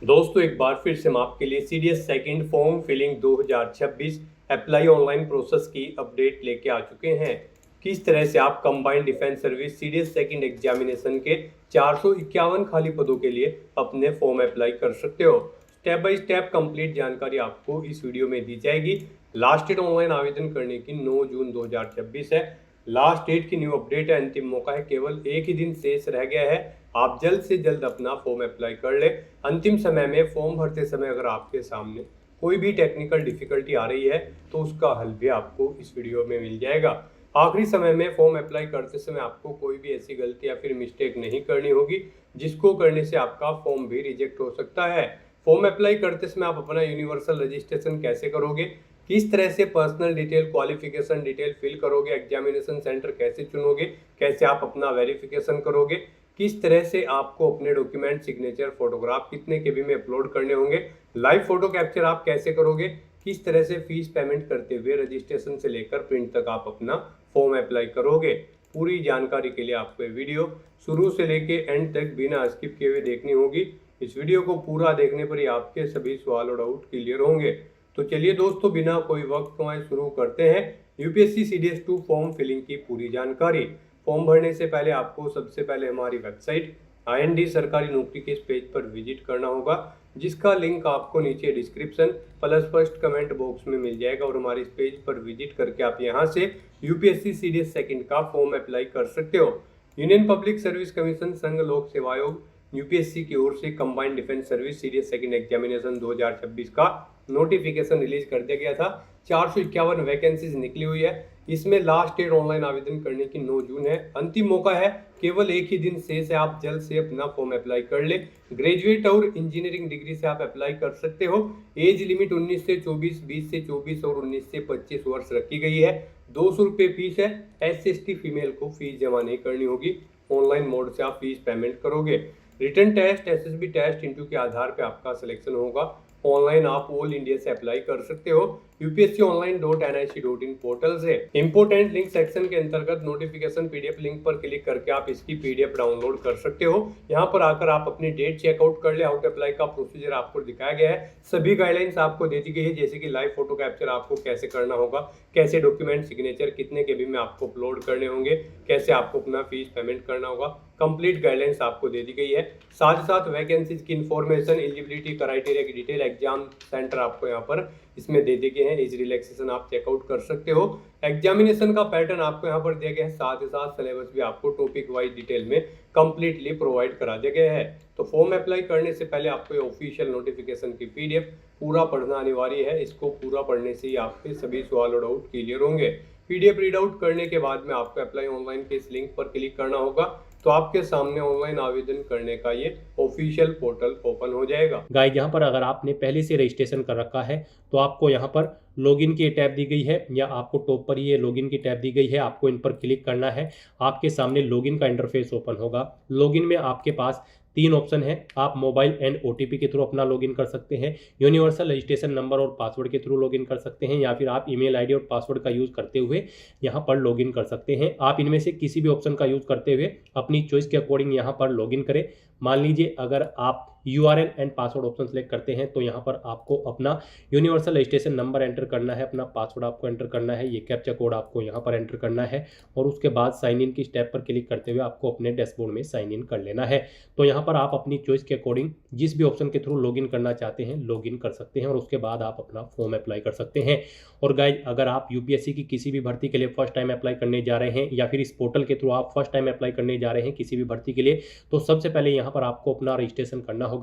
दोस्तों एक बार फिर से हम आपके लिए CDS second form filling 2026 apply online process की अपडेट लेके आ चुके हैं। किस तरह से आप combined defence service CDS second examination के 451 खाली पदों के लिए अपने फॉर्म अप्लाई कर सकते हो। स्टेप बाय स्टेप कंप्लीट जानकारी आपको इस वीडियो में दी जाएगी। लास्ट डेट ऑनलाइन आवेदन करने की 9 जून 2026 है। लास्ट डेट की न्यू अपडेट है, अंतिम मौका है, केवल एक ही दिन शेष रह गया है। आप जल्द से जल्द अपना फॉर्म अप्लाई कर ले। अंतिम समय में फॉर्म भरते समय अगर आपके सामने कोई भी टेक्निकल डिफिकल्टी आ रही है तो उसका हल भी आपको इस वीडियो में मिल जाएगा। आखिरी समय में फॉर्म अप्लाई करते समय आपको कोई भी ऐसी गलती या फिर मिस्टेक नहीं करनी होगी जिसको करने से आपका फॉर्म भी रिजेक्ट हो सकता है। फॉर्म अप्लाई करते समय आप अपना यूनिवर्सल रजिस्ट्रेशन कैसे करोगे, किस तरह से personal detail, qualification detail fill करोगे, एग्जामिनेशन सेंटर कैसे चुनोगे, कैसे आप अपना वेरिफिकेशन करोगे, किस तरह से आपको अपने डॉक्यूमेंट, सिग्नेचर, फोटोग्राफ कितने केबी में अपलोड करने होंगे, लाइव फोटो कैप्चर आप कैसे करोगे, किस तरह से फीस पेमेंट करते हुए रजिस्ट्रेशन से लेकर प्रिंट तक आप अपना फॉर्म अप्लाई करोगे। पूरी जानकारी के लिए आपको ये वीडियो शुरू से लेके एंड तक बिना स्किप किए हुए देखनी होगी। इस वीडियो को पूरा देखने पर ही आपके सभी सवाल और डाउट क्लियर होंगे। तो चलिए दोस्तों, बिना कोई वक्त गंवाए शुरू करते हैं यूपीएससी सीडीएस 2 फॉर्म फिलिंग की पूरी जानकारी। फॉर्म भरने से पहले आपको सबसे पहले हमारी वेबसाइट IND सरकारी नौकरी के इस पेज पर विजिट करना होगा, जिसका लिंक आपको नीचे description plus first comment box में मिल जाएगा। और हमारे इस पेज पर विजिट करके आप यहां से यूपीएससी सीडीएस सेकंड का फॉर्म अप्लाई कर सकते हो। यूनियन पब्लिक सर्विस कमीशन, संघ लोक सेवा आयोग, यूपीएससी की ओर से combined defence service CDS second examination 2026 का नोटिफिकेशन रिलीज कर दिया गया था। 451 वैकेंसीज निकली हुई है। इसमें लास्ट डेट ऑनलाइन आवेदन करने की 9 जून है। अंतिम मौका है, केवल एक ही दिन शेष है। आप जल्द से अपना फॉर्म अप्लाई कर ले। ग्रेजुएट और इंजीनियरिंग डिग्री से आप अप्लाई कर सकते हो। एज लिमिट 19 से 24, 20 से 24 और 19 से 25 वर्ष रखी गई है। 200 रुपये फीस है। SC/ST फीमेल को फीस जमा नहीं करनी होगी। ऑनलाइन मोड से आप फीस पेमेंट करोगे। Written test, SSB test interview के आधार पर आपका सिलेक्शन होगा। ऑनलाइन आप ऑल इंडिया से अप्लाई कर सकते हो upsconline.nic.in पोर्टल से। इंपोर्टेंट लिंक सेक्शन के अंतर्गत नोटिफिकेशन PDF लिंक पर क्लिक करके आप इसकी PDF डाउनलोड कर सकते हो। यहाँ पर आकर आप अपनी डेट चेकआउट कर ले। हाउ टू अप्लाई का प्रोसीजर आपको दिखाया गया है। सभी गाइडलाइंस आपको दे दी गई है, जैसे कि लाइव फोटो कैप्चर आपको कैसे करना होगा, कैसे डॉक्यूमेंट, सिग्नेचर कितने केबी में आपको अपलोड करने होंगे, कैसे आपको अपना फीस पेमेंट करना होगा। कंप्लीट गाइडलाइंस आपको दे दी गई है। साथ ही साथ वैकेंसीज की इन्फॉर्मेशन, एलिजिबिलिटी क्राइटेरिया की डिटेल, एग्जाम सेंटर आपको यहाँ पर इसमें दे दिए गए हैं। एज रिलैक्सेशन आप चेकआउट कर सकते हो। एग्जामिनेशन का पैटर्न आपको यहाँ पर दिया गया है। साथ ही साथ सिलेबस भी आपको टॉपिक वाइज डिटेल में कंप्लीटली प्रोवाइड करा दिया गया है। तो फॉर्म अप्लाई करने से पहले आपको ये ऑफिशियल नोटिफिकेशन की PDF पूरा पढ़ना अनिवार्य है। इसको पूरा पढ़ने से ही आपके सभी सवाल और डाउट क्लियर होंगे। PDF रीड आउट करने के बाद में आपको अप्लाई ऑनलाइन के इस लिंक पर क्लिक करना होगा, तो आपके सामने ऑनलाइन आवेदन करने का ये ऑफिशियल पोर्टल ओपन हो जाएगा। गाइस, यहाँ पर अगर आपने पहले से रजिस्ट्रेशन कर रखा है तो आपको यहाँ पर लॉगिन की टैब दी गई है, या आपको टॉप पर ये लॉगिन की टैब दी गई है। आपको इन पर क्लिक करना है। आपके सामने लॉगिन का इंटरफेस ओपन होगा। लॉगिन में आपके पास 3 ऑप्शन है। आप मोबाइल एंड OTP के थ्रू अपना लॉगिन कर सकते हैं, यूनिवर्सल रजिस्ट्रेशन नंबर और पासवर्ड के थ्रू लॉगिन कर सकते हैं, या फिर आप ईमेल आईडी और पासवर्ड का यूज़ करते हुए यहाँ पर लॉगिन कर सकते हैं। आप इनमें से किसी भी ऑप्शन का यूज़ करते हुए अपनी चॉइस के अकॉर्डिंग यहाँ पर लॉगिन करें। मान लीजिए अगर आप URL and password option select करते हैं तो यहाँ पर आपको अपना यूनिवर्सल रजिस्ट्रेशन नंबर एंटर करना है, अपना पासवर्ड आपको एंटर करना है, ये कैप्चा कोड आपको यहाँ पर एंटर करना है, और उसके बाद साइन इन की स्टेप पर क्लिक करते हुए आपको अपने डैशबोर्ड में साइन इन कर लेना है। तो यहाँ पर आप अपनी चॉइस के अकॉर्डिंग जिस भी ऑप्शन के थ्रू लॉगिन करना चाहते हैं लॉगिन कर सकते हैं, और उसके बाद आप अपना फॉर्म अप्लाई कर सकते हैं। और गाइज, अगर आप UPSC की किसी भी भर्ती के लिए फर्स्ट टाइम अप्लाई करने जा रहे हैं, या फिर इस पोर्टल के थ्रू आप फर्स्ट टाइम अप्लाई करने जा रहे हैं किसी भी भर्ती के लिए, तो सबसे पहले यहाँ पर आपको अपना रजिस्ट्रेशन करना होगा।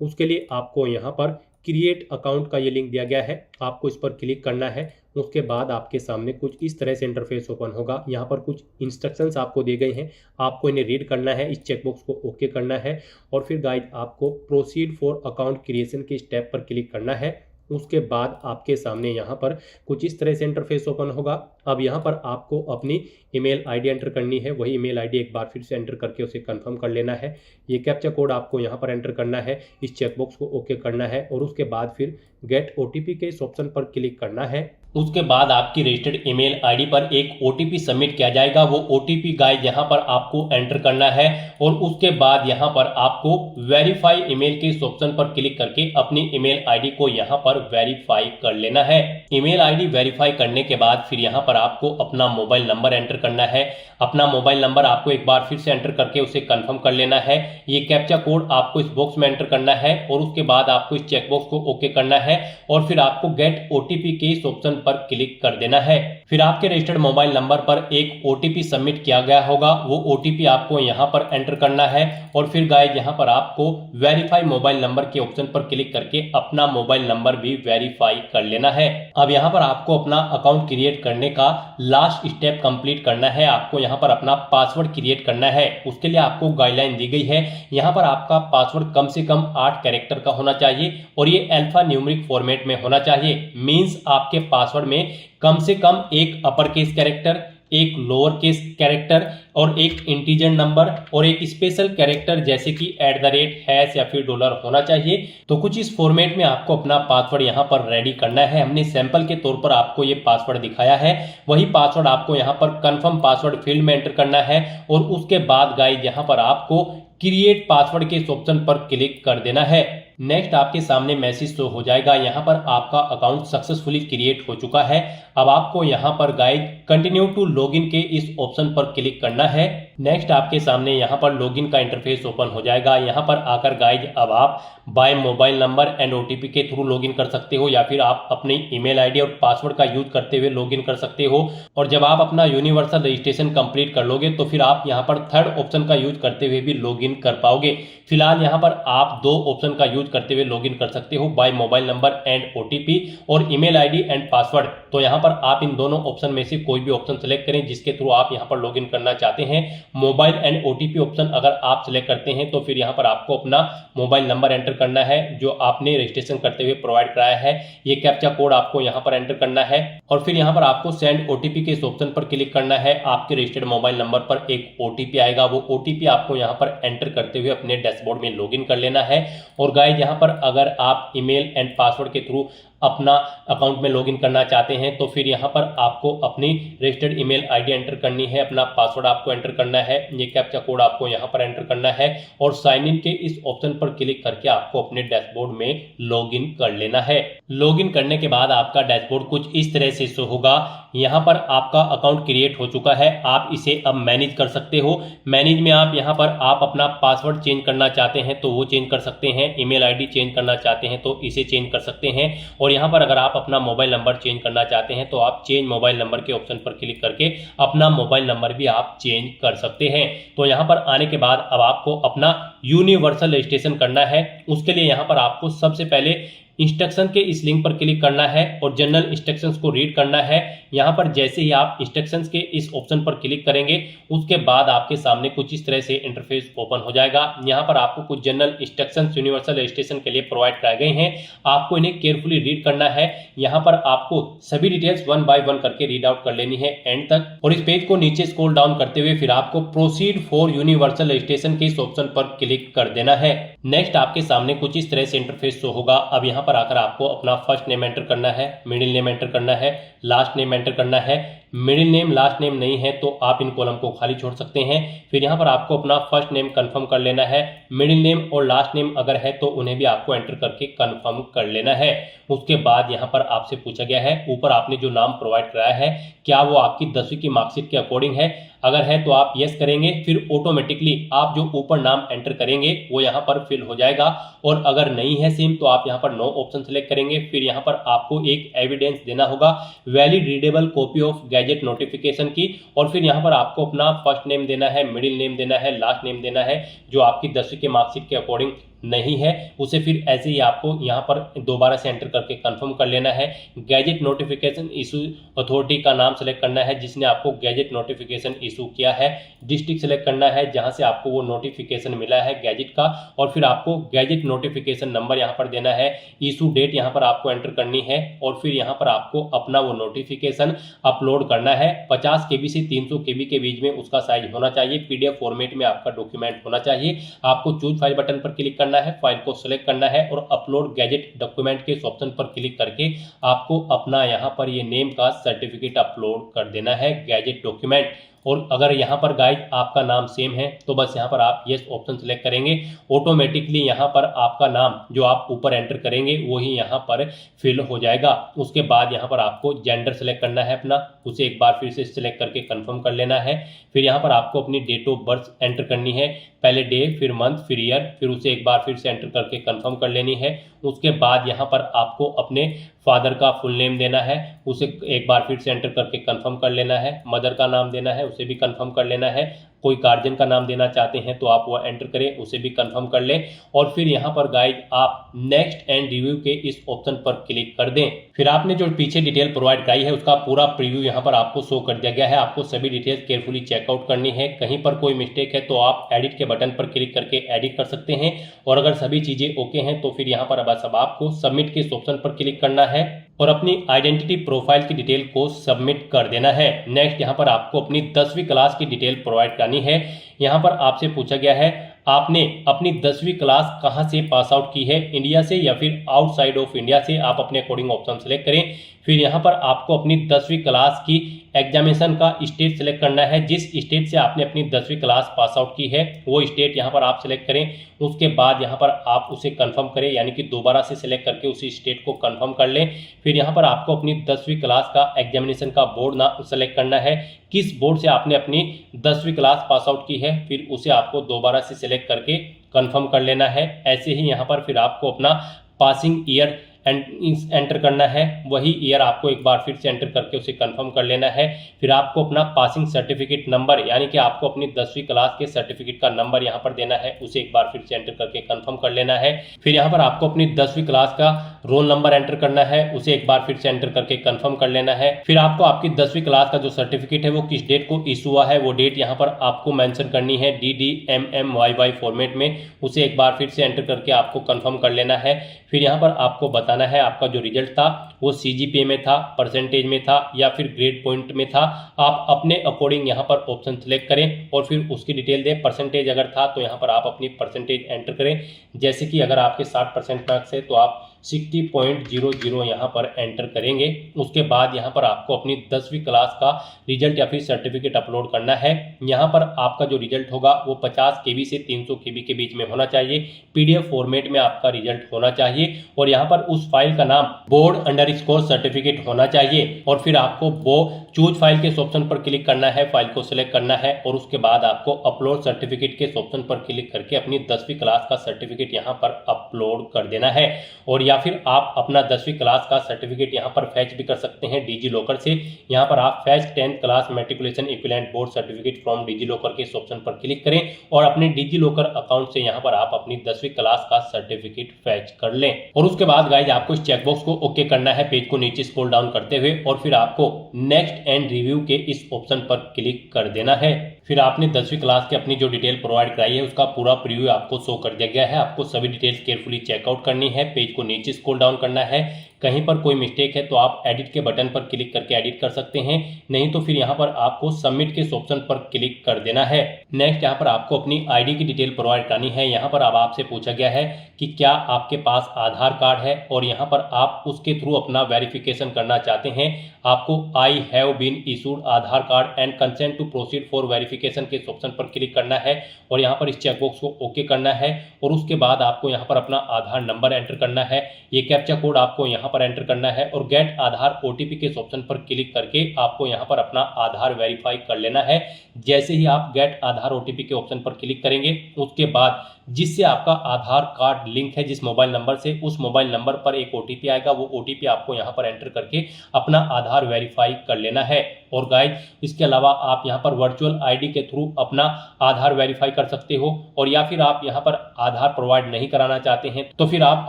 उसके लिए आपको यहाँ पर क्रिएट अकाउंट का ये लिंक दिया गया है, आपको इस पर क्लिक करना है। उसके बाद आपके सामने कुछ इस तरह से इंटरफेस ओपन होगा। यहाँ पर कुछ इंस्ट्रक्शंस आपको दिए गए हैं, आपको इन्हें रीड करना है, इस चेकबॉक्स को ओके करना है, और फिर गाइड आपको प्रोसीड फॉर अकाउंट क्रिएशन के स्टेप पर क्लिक करना है। उसके बाद आपके सामने यहाँ पर कुछ इस तरह से इंटरफेस ओपन होगा। अब यहाँ पर आपको अपनी ईमेल आईडी एंटर करनी है। वही ईमेल आईडी एक बार फिर से एंटर करके उसे कंफर्म कर लेना है। ये कैप्चा कोड आपको यहाँ पर एंटर करना है, इस चेकबॉक्स को ओके करना है और उसके बाद फिर गेट ओटीपी के इस ऑप्शन पर क्लिक करना है। उसके बाद आपकी रजिस्टर्ड ईमेल आईडी पर एक ओटीपी सबमिट किया जाएगा। वो ओटीपी गाइस यहाँ पर आपको एंटर करना है और उसके बाद यहाँ पर आपको वेरीफाई ईमेल के इस ऑप्शन पर क्लिक करके अपनी ईमेल आईडी को यहाँ पर वेरीफाई कर लेना है। ईमेल आईडी वेरीफाई करने के बाद फिर यहाँ पर आपको अपना मोबाइल नंबर एंटर करना है। अपना मोबाइल नंबर आपको एक बार फिर से एंटर करके उसे कंफर्म कर लेना है। ये कैप्चा कोड आपको इस बॉक्स में एंटर करना है और उसके बाद आपको इस चेकबॉक्स को ओके करना है और फिर आपको गेट ओटीपी के इस ऑप्शन पर क्लिक कर देना है। फिर आपके रजिस्टर्ड मोबाइल नंबर पर एक ओटीपी सबमिट किया गया होगा। वो ओटीपी आपको यहाँ पर एंटर करना है और फिर गाइस यहाँ पर आपको वेरीफाई मोबाइल नंबर के ऑप्शन पर क्लिक करके अपना मोबाइल नंबर भी वेरीफाई कर लेना है। अब यहाँ पर आपको अपना अकाउंट क्रिएट करने का लास्ट स्टेप कंप्लीट करना है। आपको यहाँ पर अपना पासवर्ड क्रिएट करना है। उसके लिए आपको गाइडलाइन दी गई है। यहाँ पर आपका पासवर्ड कम से कम 8 कैरेक्टर का होना चाहिए और ये अल्फा न्यूमेरिक फॉर्मेट में होना चाहिए। मींस आपके पासवर्ड में कम से कम एक अपर केस कैरेक्टर, एक लोअर केस कैरेक्टर और एक इंटीजर नंबर और एक स्पेशल कैरेक्टर जैसे कि @ हैश या फिर डॉलर होना चाहिए। तो कुछ इस फॉर्मेट में आपको अपना पासवर्ड यहाँ पर रेडी करना है। हमने सैंपल के तौर पर आपको ये पासवर्ड दिखाया है। वही पासवर्ड आपको यहाँ पर कंफर्म पासवर्ड फील्ड में एंटर करना है और उसके बाद गाइस यहाँ पर आपको क्रिएट पासवर्ड के इस ऑप्शन पर क्लिक कर देना है। नेक्स्ट आपके सामने मैसेज शो हो जाएगा। यहाँ पर आपका अकाउंट सक्सेसफुली क्रिएट हो चुका है। अब आपको यहाँ पर गाइस कंटिन्यू टू लॉगिन के इस ऑप्शन पर क्लिक करना है। नेक्स्ट आपके सामने यहाँ पर लॉगिन का इंटरफेस ओपन हो जाएगा। यहाँ पर आकर गाइस अब आप by mobile number and OTP के थ्रू लॉगिन कर सकते हो या फिर आप अपनी ईमेल आईडी और पासवर्ड का यूज करते हुए लॉगिन कर सकते हो। और जब आप अपना यूनिवर्सल रजिस्ट्रेशन कंप्लीट कर लोगे तो फिर आप यहाँ पर थर्ड ऑप्शन का यूज करते हुए भी लॉगिन कर पाओगे। फिलहाल यहाँ पर आप 2 ऑप्शन का यूज करते हुए लॉगिन कर सकते हो, by mobile number and OTP और ईमेल आईडी एंड पासवर्ड। तो यहाँ पर आप इन दोनों ऑप्शन में से कोई भी ऑप्शन सेलेक्ट करें जिसके थ्रू आप यहाँ पर लॉगिन करना चाहते हैं। मोबाइल एंड ओटीपी ऑप्शन अगर आप सेलेक्ट करते हैं तो फिर यहाँ पर आपको अपना मोबाइल नंबर एंटर करना है जो आपने रजिस्ट्रेशन करते हुए प्रोवाइड कराया है। ये कैप्चा कोड आपको यहाँ पर एंटर करना है और फिर यहाँ पर आपको सेंड ओटीपी के इस ऑप्शन पर क्लिक करना है। आपके रजिस्टर्ड मोबाइल नंबर पर एक ओटीपी आएगा। वो ओटीपी आपको यहाँ पर एंटर करते हुए अपने डैशबोर्ड में लॉगिन कर लेना है। और गाइस यहाँ पर अगर आप ईमेल एंड पासवर्ड के थ्रू अपना अकाउंट में लॉगिन करना चाहते हैं तो फिर यहाँ पर आपको अपनी रजिस्टर्ड ईमेल आईडी एंटर करनी है, अपना पासवर्ड आपको एंटर करना है, ये कैप्चा कोड आपको यहाँ पर एंटर करना है और साइन इन के इस ऑप्शन पर क्लिक करके आपको अपने डैशबोर्ड में लॉगिन कर लेना है। लॉगिन करने के बाद आपका डैशबोर्ड कुछ इस तरह से शो होगा। यहाँ पर आपका अकाउंट क्रिएट हो चुका है। आप इसे अब मैनेज कर सकते हो। मैनेज में आप यहाँ पर आप अपना पासवर्ड चेंज करना चाहते हैं तो वो चेंज कर सकते हैं, ईमेल आईडी चेंज करना चाहते हैं तो इसे चेंज कर सकते हैं और यहाँ पर अगर आप अपना मोबाइल नंबर चेंज करना चाहते हैं तो आप चेंज मोबाइल नंबर के ऑप्शन पर क्लिक करके अपना मोबाइल नंबर भी आप चेंज कर सकते हैं। तो यहाँ पर आने के बाद अब आपको अपना यूनिवर्सल रजिस्ट्रेशन करना है। उसके लिए यहाँ पर आपको सबसे पहले इंस्ट्रक्शन के इस लिंक पर क्लिक करना है और जनरल इंस्ट्रक्शंस को रीड करना है। यहाँ पर जैसे ही आप इंस्ट्रक्शंस के इस ऑप्शन पर क्लिक करेंगे उसके बाद आपके सामने कुछ इस तरह से इंटरफेस ओपन हो जाएगा। यहाँ पर आपको कुछ जनरल इंस्ट्रक्शंस यूनिवर्सल रजिस्ट्रेशन के लिए प्रोवाइड कराए गए हैं। आपको इन्हें केयरफुली रीड करना है। यहाँ पर आपको सभी डिटेल्स 1 बाय 1 करके रीड आउट कर लेनी है एंड तक और इस पेज को नीचे स्क्रॉल डाउन करते हुए फिर आपको प्रोसीड फॉर यूनिवर्सल रजिस्ट्रेशन के इस ऑप्शन पर क्लिक कर देना है। नेक्स्ट आपके सामने कुछ इस तरह से इंटरफेस शो होगा। अब यहाँ पर आकर आपको अपना फर्स्ट नेम एंटर करना है, मिडिल नेम एंटर करना है, लास्ट नेम एंटर करना है। मिडिल नेम लास्ट नेम नहीं है तो आप इन कॉलम को खाली छोड़ सकते हैं। फिर यहाँ पर आपको अपना फर्स्ट नेम कंफर्म कर लेना है। मिडिल नेम और लास्ट नेम अगर है तो उन्हें भी आपको एंटर करके कंफर्म कर लेना है। उसके बाद यहाँ पर आपसे पूछा गया है ऊपर आपने जो नाम प्रोवाइड कराया है क्या वो आपकी 10वीं की मार्कशीट के अकॉर्डिंग है। अगर है तो आप यस करेंगे, फिर ऑटोमेटिकली आप जो ऊपर नाम एंटर करेंगे वो यहाँ पर फिल हो जाएगा। और अगर नहीं है सेम तो आप यहाँ पर नो ऑप्शन सेलेक्ट करेंगे। फिर यहाँ पर आपको एक एविडेंस देना होगा, valid readable copy of gadget notification की। और फिर यहाँ पर आपको अपना फर्स्ट नेम देना है, मिडिल नेम देना है, लास्ट नेम देना है जो आपकी 10वीं के मार्कशीट के अकॉर्डिंग नहीं है उसे फिर ऐसे ही आपको यहाँ पर दोबारा से एंटर करके कंफर्म कर लेना है। गैजेट नोटिफिकेशन इशू अथॉरिटी का नाम सेलेक्ट करना है जिसने आपको गैजेट नोटिफिकेशन इशू किया है। डिस्ट्रिक्ट सेलेक्ट करना है जहां से आपको वो नोटिफिकेशन मिला है गैजेट का, और फिर आपको गैजेट नोटिफिकेशन नंबर यहाँ पर देना है। इशू डेट यहाँ पर आपको एंटर करनी है और फिर यहाँ पर आपको अपना वो नोटिफिकेशन अपलोड करना है। 50 KB से 300 KB के बीच में उसका साइज होना चाहिए। PDF फॉर्मेट में आपका डॉक्यूमेंट होना चाहिए। आपको चूज फाइल बटन पर क्लिक करना है, फाइल को सिलेक्ट करना है और अपलोड गैजेट डॉक्यूमेंट के इस ऑप्शन पर क्लिक करके आपको अपना यहाँ पर ये नेम का सर्टिफिकेट अपलोड कर देना है गैजेट डॉक्यूमेंट। और अगर यहाँ पर गाइज आपका नाम सेम है तो बस यहाँ पर आप यस ऑप्शन सेलेक्ट करेंगे, ऑटोमेटिकली यहाँ पर आपका नाम जो आप ऊपर एंटर करेंगे वही यहाँ पर फिल हो जाएगा। उसके बाद यहाँ पर आपको जेंडर सेलेक्ट करना है अपना, उसे एक बार फिर से सिलेक्ट करके कंफर्म कर लेना है। फिर यहाँ पर आपको अपनी डेट ऑफ बर्थ एंटर करनी है, पहले डे फिर मंथ फिर ईयर, फिर उसे एक बार फिर से एंटर करके कंफर्म कर लेनी है। उसके बाद यहाँ पर आपको अपने फादर का फुल नेम देना है, उसे एक बार फिर से एंटर करके कंफर्म कर लेना है। मदर का नाम देना है, उसे भी कंफर्म कर लेना है। कोई गार्जियन का नाम देना चाहते हैं तो आप वो एंटर करें, उसे भी कंफर्म कर लें। और फिर यहाँ पर गाइज आप नेक्स्ट एंड रिव्यू के इस ऑप्शन पर क्लिक कर दें। फिर आपने जो पीछे डिटेल प्रोवाइड कराई है उसका पूरा प्रीव्यू यहाँ पर आपको शो कर दिया गया है। आपको सभी डिटेल्स केयरफुली चेकआउट करनी है। कहीं पर कोई मिस्टेक है तो आप एडिट के बटन पर क्लिक करके एडिट कर सकते हैं, और अगर सभी चीजें ओके हैं तो फिर यहाँ पर बस अब आपको सबमिट के इस ऑप्शन पर क्लिक करना है और अपनी आइडेंटिटी प्रोफाइल की डिटेल को सबमिट कर देना है। नेक्स्ट यहाँ पर आपको अपनी 10वीं क्लास की डिटेल प्रोवाइड करनी है। यहाँ पर आपसे पूछा गया है आपने अपनी 10वीं क्लास कहाँ से पास आउट की है, इंडिया से या फिर आउटसाइड ऑफ इंडिया से। आप अपने अकॉर्डिंग ऑप्शन सेलेक्ट करें। फिर यहाँ पर आपको अपनी 10वीं क्लास की एग्जामिनेशन का स्टेट सेलेक्ट करना है। जिस स्टेट से आपने अपनी 10वीं क्लास पास आउट की है वो स्टेट यहाँ पर आप सेलेक्ट करें। उसके बाद यहाँ पर आप उसे कंफर्म करें, यानी कि दोबारा से सिलेक्ट करके उसी स्टेट को कंफर्म कर लें। फिर यहाँ पर आपको अपनी 10वीं क्लास का एग्जामिनेशन का बोर्ड ना सेलेक्ट करना है, किस बोर्ड से आपने अपनी 10वीं क्लास पास आउट की है, फिर उसे आपको दोबारा से सिलेक्ट करके कंफर्म कर लेना है। ऐसे ही यहाँ पर फिर आपको अपना पासिंग ईयर एंटर करना है, वही ईयर आपको एक बार फिर से एंटर करके उसे कंफर्म कर लेना है। फिर आपको अपना पासिंग सर्टिफिकेट नंबर, यानी कि आपको अपनी 10वीं क्लास के सर्टिफिकेट का नंबर यहाँ पर देना है, उसे एक बार फिर से एंटर करके कंफर्म कर लेना है। फिर यहाँ पर आपको अपनी 10वीं क्लास का रोल नंबर एंटर करना है, उसे एक बार फिर से एंटर करके कंफर्म कर लेना है। फिर आपको आपकी 10वीं क्लास का जो सर्टिफिकेट है वो किस डेट को इशू हुआ है वो डेट यहाँ पर आपको मेंशन करनी है DDMMYY फॉर्मेट में, उसे एक बार फिर से एंटर करके आपको कंफर्म कर लेना है। फिर यहाँ पर आपको बताना है आपका जो रिजल्ट था वो CGPA में था, परसेंटेज में था या फिर ग्रेड पॉइंट में था। आप अपने अकॉर्डिंग यहाँ पर ऑप्शन सेलेक्ट करें और फिर उसकी डिटेल दें। परसेंटेज अगर था तो यहाँ पर आप अपनी परसेंटेज एंटर करें, जैसे कि अगर आपके 60% मार्क्स है तो आप 60.00 यहाँ पर एंटर करेंगे। उसके बाद यहाँ पर आपको अपनी 10वीं क्लास का रिजल्ट या फिर सर्टिफिकेट अपलोड करना है। यहाँ पर आपका जो रिजल्ट होगा वो 50 KB से 300 KB के बीच में होना चाहिए। PDF फॉर्मेट में आपका रिजल्ट होना चाहिए और यहाँ पर उस फाइल का नाम बोर्ड_स्कोर सर्टिफिकेट होना चाहिए। और फिर आपको वो चूज फाइल के ऑप्शन पर क्लिक करना है, फाइल को सिलेक्ट करना है और उसके बाद आपको अपलोड सर्टिफिकेट के ऑप्शन पर क्लिक करके अपनी 10वीं क्लास का सर्टिफिकेट यहाँ पर अपलोड कर देना है। और या फिर आप अपना 10वीं क्लास का सर्टिफिकेट यहाँ पर फैच भी कर सकते हैं डिजी लॉकर से। यहाँ पर आप fetch 10th class matriculation equivalent board certificate from DigiLocker के इस ऑप्शन पर क्लिक करें और अपने डिजी लॉकर अकाउंट से यहाँ पर आप अपनी 10वीं क्लास का सर्टिफिकेट फैच कर लें। और उसके बाद गाइज आपको इस चेकबॉक्स को ओके करना है, पेज को नीचे स्क्रॉल डाउन करते हुए, और फिर आपको नेक्स्ट एंड रिव्यू के इस ऑप्शन पर क्लिक कर देना है। फिर आपने 10वीं क्लास की अपनी जो डिटेल प्रोवाइड कराई है उसका पूरा प्रीव्यू आपको शो कर दिया गया है। आपको सभी डिटेल्स केयरफुली चेकआउट करनी है, पेज को नीचे स्क्रॉल डाउन करना है। कहीं पर कोई मिस्टेक है तो आप एडिट के बटन पर क्लिक करके एडिट कर सकते हैं, नहीं तो फिर यहाँ पर आपको सबमिट के ऑप्शन पर क्लिक कर देना है। नेक्स्ट यहाँ पर आपको अपनी आईडी की डिटेल प्रोवाइड करनी है। यहाँ पर अब आपसे पूछा गया है कि क्या आपके पास आधार कार्ड है और यहाँ पर आप उसके थ्रू अपना वेरिफिकेशन करना चाहते हैं। आपको I have been issued Aadhaar card and consent to proceed for verification के ऑप्शन पर क्लिक करना है और यहाँ पर इस चेकबॉक्स को ओके करना है। और उसके बाद आपको यहाँ पर अपना आधार नंबर एंटर करना है, ये कैप्चा कोड आपको यहाँ पर एंटर करना है और गेट आधार OTP के ऑप्शन पर क्लिक करके आपको यहाँ पर अपना आधार वेरीफाई कर लेना है। जैसे ही आप गेट आधार OTP के ऑप्शन पर क्लिक करेंगे उसके बाद जिससे आपका आधार कार्ड लिंक है जिस मोबाइल नंबर से, उस मोबाइल नंबर पर एक OTP आएगा। वो OTP आपको यहाँ पर एंटर करके अपना आधार वेरीफाई कर लेना है। और गाइज इसके अलावा आप यहाँ पर वर्चुअल ID के थ्रू अपना आधार वेरीफाई कर सकते हो। और या फिर आप यहाँ पर आधार प्रोवाइड नहीं कराना चाहते हैं तो फिर आप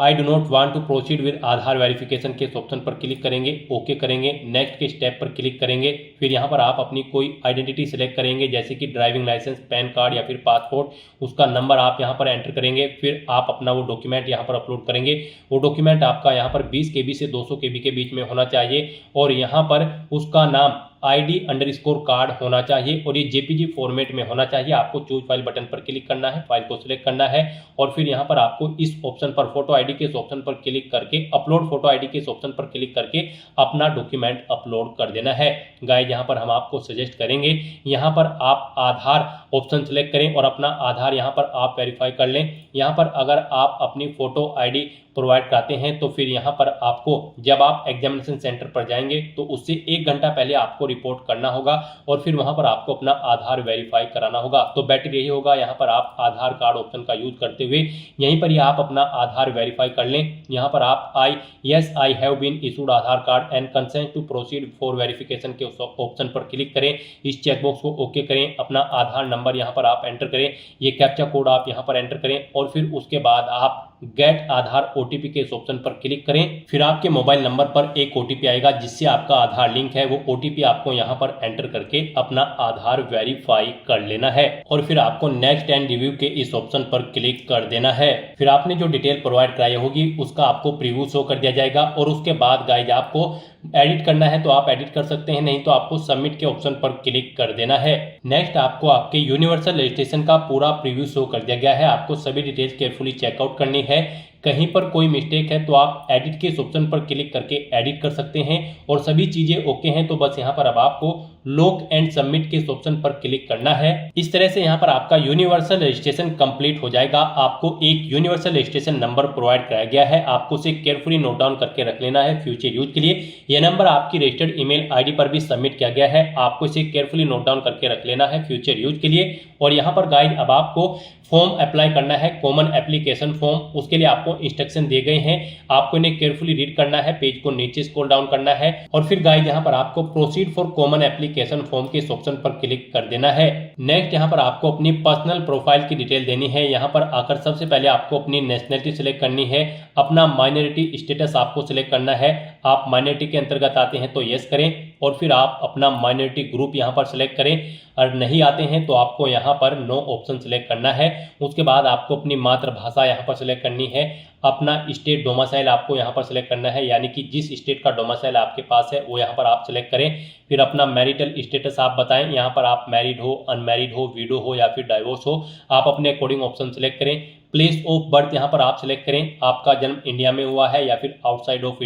I do not want to proceed with Aadhaar verification के ऑप्शन पर क्लिक करेंगे, ओके करेंगे, नेक्स्ट के स्टेप पर क्लिक करेंगे। फिर यहाँ पर आप अपनी कोई आइडेंटिटी सिलेक्ट करेंगे जैसे कि ड्राइविंग लाइसेंस, पैन कार्ड या फिर पासपोर्ट, उसका नंबर आप यहाँ पर एंटर करेंगे। फिर आप अपना वो डॉक्यूमेंट यहाँ पर अपलोड करेंगे। वो डॉक्यूमेंट आपका यहाँ पर 20 KB से 200 KB के बीच में होना चाहिए और यहाँ पर उसका नाम ID_, कार्ड होना चाहिए और ये JPG फॉर्मेट में होना चाहिए। आपको चूज फाइल बटन पर क्लिक करना है, फाइल को सिलेक्ट करना है और फिर यहाँ पर आपको इस ऑप्शन पर फोटो ID के इस ऑप्शन पर क्लिक करके अपलोड फोटो ID के इस ऑप्शन पर क्लिक करके अपना डॉक्यूमेंट अपलोड कर देना है। गाइस यहाँ पर हम आपको सजेस्ट करेंगे यहाँ पर आप आधार ऑप्शन सेलेक्ट करें और अपना आधार यहाँ पर आप वेरीफाई कर लें। यहाँ पर अगर आप अपनी फोटो ID प्रोवाइड कराते हैं तो फिर यहाँ पर आपको जब आप एग्जामिनेशन सेंटर पर जाएंगे तो उससे 1 घंटा पहले आपको रिपोर्ट करना होगा और फिर वहां पर आपको अपना आधार वेरीफाई कराना होगा। तो बेटर यही होगा यहाँ पर आप आधार कार्ड ऑप्शन का यूज करते हुए यहीं पर ही आप अपना आधार वेरीफाई कर लें। यहाँ पर आप I have been issued Aadhaar card and consent to proceed for verification के ऑप्शन पर क्लिक करें। इस चेकबॉक्स को ओके करें, अपना आधार नंबर यहाँ पर आप एंटर करें, ये कैप्चा कोड आप यहाँ पर एंटर करें और फिर उसके बाद आप गेट आधार OTP के इस ऑप्शन पर क्लिक करें। फिर आपके मोबाइल नंबर पर एक OTP आएगा जिससे आपका आधार लिंक है। वो OTP आपको यहाँ पर एंटर करके अपना आधार वेरीफाई कर लेना है और फिर आपको नेक्स्ट एंड रिव्यू के इस ऑप्शन पर क्लिक कर देना है। फिर आपने जो डिटेल प्रोवाइड कराई होगी उसका आपको प्रीव्यू शो कर दिया जाएगा और उसके बाद गाइज आपको एडिट करना है तो आप एडिट कर सकते हैं, नहीं तो आपको सबमिट के ऑप्शन पर क्लिक कर देना है। नेक्स्ट आपको आपके यूनिवर्सल रजिस्ट्रेशन का पूरा प्रीव्यू शो कर दिया गया है। आपको सभी डिटेल्स केयरफुली चेकआउट करनी है। कहीं पर कोई मिस्टेक है तो आप एडिट के इस ऑप्शन पर क्लिक करके एडिट कर सकते हैं और सभी चीजें ओके हैं तो बस यहाँ पर अब आपको लॉक एंड सबमिट के इस ऑप्शन पर क्लिक करना है। इस तरह से यहाँ पर आपका यूनिवर्सल रजिस्ट्रेशन कंप्लीट हो जाएगा। आपको एक यूनिवर्सल रजिस्ट्रेशन नंबर प्रोवाइड कराया गया है, आपको उसे केयरफुली नोट डाउन करके रख लेना है फ्यूचर यूज के लिए। यह नंबर आपकी रजिस्टर्ड ईमेल ID पर भी सबमिट किया गया है, आपको इसे केयरफुली नोट डाउन करके रख लेना है फ्यूचर यूज के लिए। और यहाँ पर गाइड अब आपको फॉर्म अप्लाई करना है, कॉमन एप्लीकेशन फॉर्म। उसके लिए आपको इंस्ट्रक्शन दिए गए हैं, आपको इन्हें केयरफुली रीड करना है, पेज को नीचे स्क्रॉल डाउन करना है और फिर गाइड यहाँ पर आपको proceed for common application form के इस ऑप्शन पर क्लिक कर देना है। नेक्स्ट यहाँ पर आपको अपनी पर्सनल प्रोफाइल की डिटेल देनी है। यहाँ पर आकर सबसे पहले आपको अपनी नेशनलिटी सिलेक्ट करनी है, अपना माइनॉरिटी स्टेटस आपको सिलेक्ट करना है। आप माइनॉरिटी के अंतर्गत आते हैं तो यस करें और फिर आप अपना माइनॉरिटी ग्रुप यहाँ पर सिलेक्ट करें और नहीं आते हैं तो आपको यहाँ पर नो ऑप्शन सिलेक्ट करना है। उसके बाद आपको अपनी मातृभाषा यहाँ पर सिलेक्ट करनी है, अपना स्टेट डोमिसाइल आपको यहाँ पर सिलेक्ट करना है, यानी कि जिस स्टेट का डोमिसाइल आपके पास है वो यहाँ पर आप सिलेक्ट करें। फिर अपना मैरिटल स्टेटस आप बताएं, यहाँ पर आप मैरिड हो, अनमैरिड हो, विडो हो या फिर डाइवोर्स हो, आप अपने अकॉर्डिंग ऑप्शन सिलेक्ट करें। प्लेस ऑफ बर्थ यहाँ पर आप सिलेक्ट करें, आपका जन्म इंडिया में हुआ है या फिर आउटसाइड ऑफ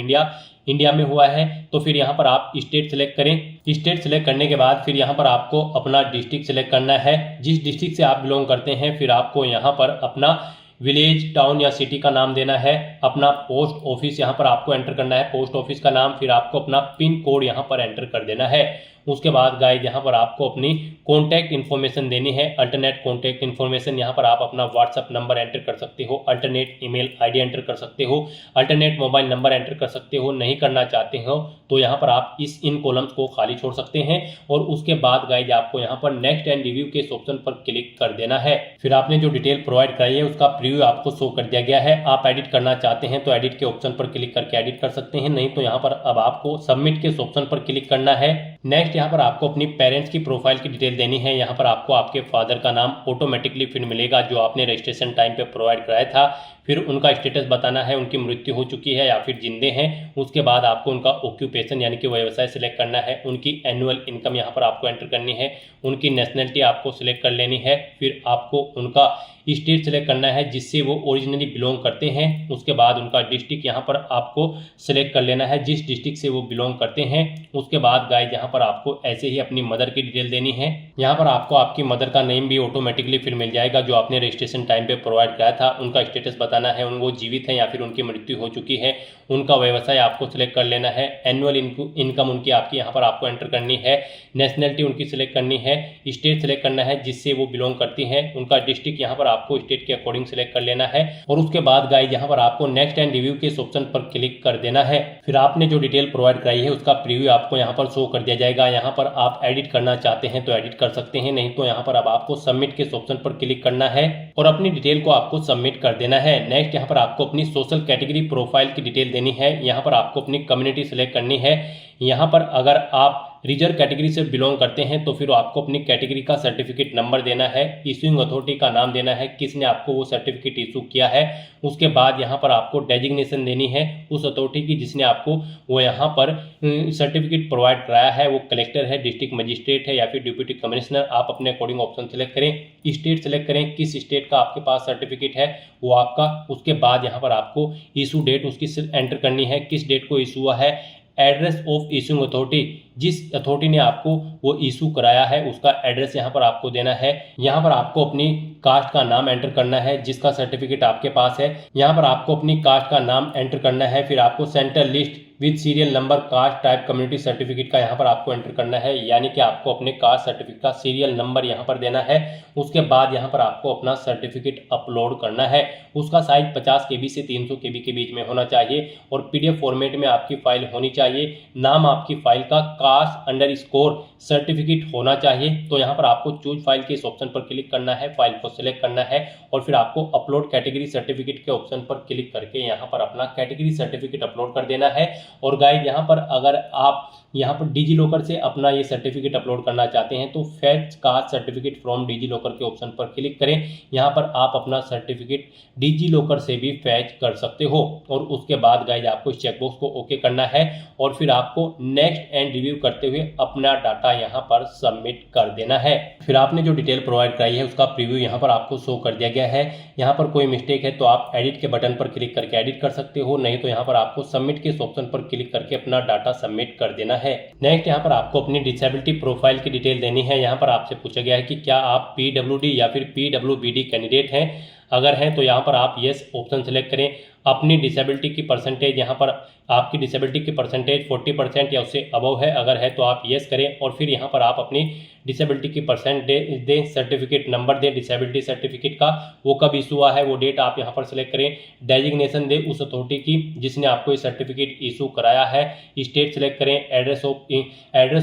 इंडिया में हुआ है तो फिर यहाँ पर आप स्टेट सिलेक्ट करें। स्टेट सिलेक्ट करने के बाद फिर यहाँ पर आपको अपना डिस्ट्रिक्ट सिलेक्ट करना है, जिस डिस्ट्रिक्ट से आप बिलोंग करते हैं। फिर आपको यहाँ पर अपना विलेज, टाउन या सिटी का नाम देना है, अपना पोस्ट ऑफिस यहाँ पर आपको एंटर करना है, पोस्ट ऑफिस का नाम, फिर आपको अपना पिन कोड यहाँ पर एंटर कर देना है। उसके बाद गाइस यहाँ पर आपको अपनी कॉन्टैक्ट इन्फॉर्मेशन देनी है, अल्टरनेट कॉन्टैक्ट इन्फॉर्मेशन। यहाँ पर आप अपना व्हाट्सअप नंबर एंटर कर सकते हो, अल्टरनेट ईमेल ID एंटर कर सकते हो, अल्टरनेट मोबाइल नंबर एंटर कर सकते हो। नहीं करना चाहते हो तो यहाँ पर आप इन कॉलम्स को खाली छोड़ सकते हैं और उसके बाद गाइस आपको यहाँ पर नेक्स्ट एंड रिव्यू के ऑप्शन पर क्लिक कर देना है। फिर आपने जो डिटेल प्रोवाइड कराई है उसका प्रीव्यू आपको शो कर दिया गया है। आप एडिट करना चाहते हैं तो एडिट के ऑप्शन पर क्लिक करके एडिट कर सकते हैं, नहीं तो यहाँ पर अब आपको सबमिट के ऑप्शन पर क्लिक करना है। नेक्स्ट यहाँ पर आपको अपनी पेरेंट्स की प्रोफाइल की डिटेल देनी है। यहाँ पर आपको आपके फादर का नाम ऑटोमेटिकली फिर मिलेगा जो आपने रजिस्ट्रेशन टाइम पे प्रोवाइड कराया था। फिर उनका स्टेटस बताना है, उनकी मृत्यु हो चुकी है या फिर जिंदे हैं। उसके बाद आपको उनका ऑक्यूपेशन यानी कि व्यवसाय सिलेक्ट करना है, उनकी एनुअल इनकम यहाँ पर आपको एंटर करनी है, उनकी नेशनलिटी आपको सिलेक्ट कर लेनी है। फिर आपको उनका स्टेट सिलेक्ट करना है जिससे वो ओरिजिनली बिलोंग करते हैं। उसके बाद उनका डिस्ट्रिक्ट यहाँ पर आपको सिलेक्ट कर लेना है, जिस डिस्ट्रिक्ट से वो बिलोंग करते हैं। उसके बाद गाइस यहाँ पर आपको ऐसे ही अपनी मदर की डिटेल देनी है। यहाँ पर आपको आपकी मदर का नेम भी ऑटोमेटिकली फिर मिल जाएगा जो आपने रजिस्ट्रेशन टाइम पे प्रोवाइड कराया था। उनका स्टेटस बताना है, वो जीवित हैं या फिर उनकी मृत्यु हो चुकी है। उनका व्यवसाय आपको सिलेक्ट कर लेना है, एनुअल इनकम उनकी आपकी यहाँ पर आपको एंटर करनी है, नेशनलिटी उनकी सिलेक्ट करनी है, स्टेट सिलेक्ट करना है जिससे वो बिलोंग करती हैं, उनका डिस्ट्रिक्ट यहाँ पर आपको स्टेट के अकॉर्डिंग सिलेक्ट कर लेना है और उसके बाद गाइस यहाँ पर आपको नेक्स्ट एंड रिव्यू के इस ऑप्शन पर क्लिक कर देना है। फिर आपने जो डिटेल प्रोवाइड कराई है उसका प्रीव्यू आपको यहाँ पर शो कर दिया जाएगा। यहाँ पर आप एडिट करना चाहते हैं तो एडिट कर सकते हैं, नहीं तो यहाँ पर अब आपको सबमिट के ऑप्शन पर क्लिक करना है और अपनी डिटेल को आपको सबमिट कर देना है। नेक्स्ट यहाँ पर आपको अपनी सोशल कैटेगरी प्रोफाइल की डिटेल देनी है। यहाँ पर आपको अपनी कम्युनिटी सिलेक्ट करनी है। यहाँ पर अगर आप रिजर्व कैटेगरी से बिलोंग करते हैं तो फिर आपको अपनी कैटेगरी का सर्टिफिकेट नंबर देना है, इशूइंग अथॉरिटी का नाम देना है, किसने आपको वो सर्टिफिकेट इशू किया है। उसके बाद यहाँ पर आपको डेजिग्नेशन देनी है उस अथॉरिटी की जिसने आपको वो यहाँ पर सर्टिफिकेट प्रोवाइड कराया है, वो कलेक्टर है, डिस्ट्रिक्ट मजिस्ट्रेट है या फिर डिप्टी कमिश्नर। आप अपने अकॉर्डिंग ऑप्शन सेलेक्ट करें। स्टेट सेलेक्ट करें, किस स्टेट का आपके पास सर्टिफिकेट है वो आपका। उसके बाद यहाँ पर आपको इशू डेट उसकी एंटर करनी है, किस डेट को इशू हुआ है। एड्रेस ऑफ इशूइंग अथॉरिटी, जिस अथॉरिटी ने आपको वो इशू कराया है उसका एड्रेस यहाँ पर आपको देना है। यहाँ पर आपको अपनी कास्ट का नाम एंटर करना है जिसका सर्टिफिकेट आपके पास है। यहाँ पर आपको अपनी कास्ट का नाम एंटर करना है। फिर आपको central list with serial number caste type community certificate का यहाँ पर आपको एंटर करना है, यानी कि आपको अपने कास्ट सर्टिफिकेट का सीरियल नंबर यहाँ पर देना है। उसके बाद यहाँ पर आपको अपना सर्टिफिकेट अपलोड करना है। उसका साइज 50 KB से 300 KB के बीच में होना चाहिए और PDF फॉर्मेट में आपकी फाइल होनी चाहिए। नाम आपकी फाइल का कास्ट_ सर्टिफिकेट होना चाहिए। तो यहाँ पर आपको चूज फाइल के इस ऑप्शन पर क्लिक करना है, फाइल को सिलेक्ट करना है और फिर आपको अपलोड कैटेगरी सर्टिफिकेट के ऑप्शन पर क्लिक करके यहाँ पर अपना कैटेगरी सर्टिफिकेट अपलोड कर देना है। और गाइस यहाँ पर अगर आप यहाँ पर डिजी लॉकर से अपना ये सर्टिफिकेट अपलोड करना चाहते हैं तो fetch caste certificate from DigiLocker के ऑप्शन पर क्लिक करें। यहाँ पर आप अपना सर्टिफिकेट डिजी लॉकर से भी फैच कर सकते हो और उसके बाद गाइस आपको इस चेकबॉक्स को ओके करना है और फिर आपको नेक्स्ट एंड रिव्यू करते हुए अपना डाटा यहाँ पर सबमिट कर देना है। फिर आपने जो डिटेल प्रोवाइड कराई है उसका प्रीव्यू यहाँ पर आपको शो कर दिया गया है। यहाँ पर कोई मिस्टेक है तो आप एडिट के बटन पर क्लिक करके एडिट कर सकते हो, नहीं तो यहाँ पर आपको सबमिट के ऑप्शन पर क्लिक करके अपना डाटा सबमिट कर देना है। नेक्स्ट यहाँ पर आपको अपनी डिसेबिलिटी प्रोफाइल की डिटेल देनी है। यहाँ पर आपसे पूछा गया है कि क्या आप PWD या फिर PWBD कैंडिडेट हैं। अगर हैं तो यहाँ पर आप यस ऑप्शन सेलेक्ट करें। अपनी डिसेबिलिटी की परसेंटेज, यहाँ पर आपकी डिसेबिलिटी की परसेंटेज 40% या उससे अबव है, अगर है तो आप यस करें और फिर यहाँ पर आप अपनी डिसेबिलिटी की परसेंटेज दें, सर्टिफिकेट नंबर दें डिसेबिलिटी सर्टिफिकेट का, वो कब इशू हुआ है वो डेट आप यहाँ पर सेलेक्ट करें। डेजिग्नेशन दें उस अथॉरिटी की जिसने आपको ये सर्टिफिकेट इशू कराया है। स्टेट सेलेक्ट करें। एड्रेस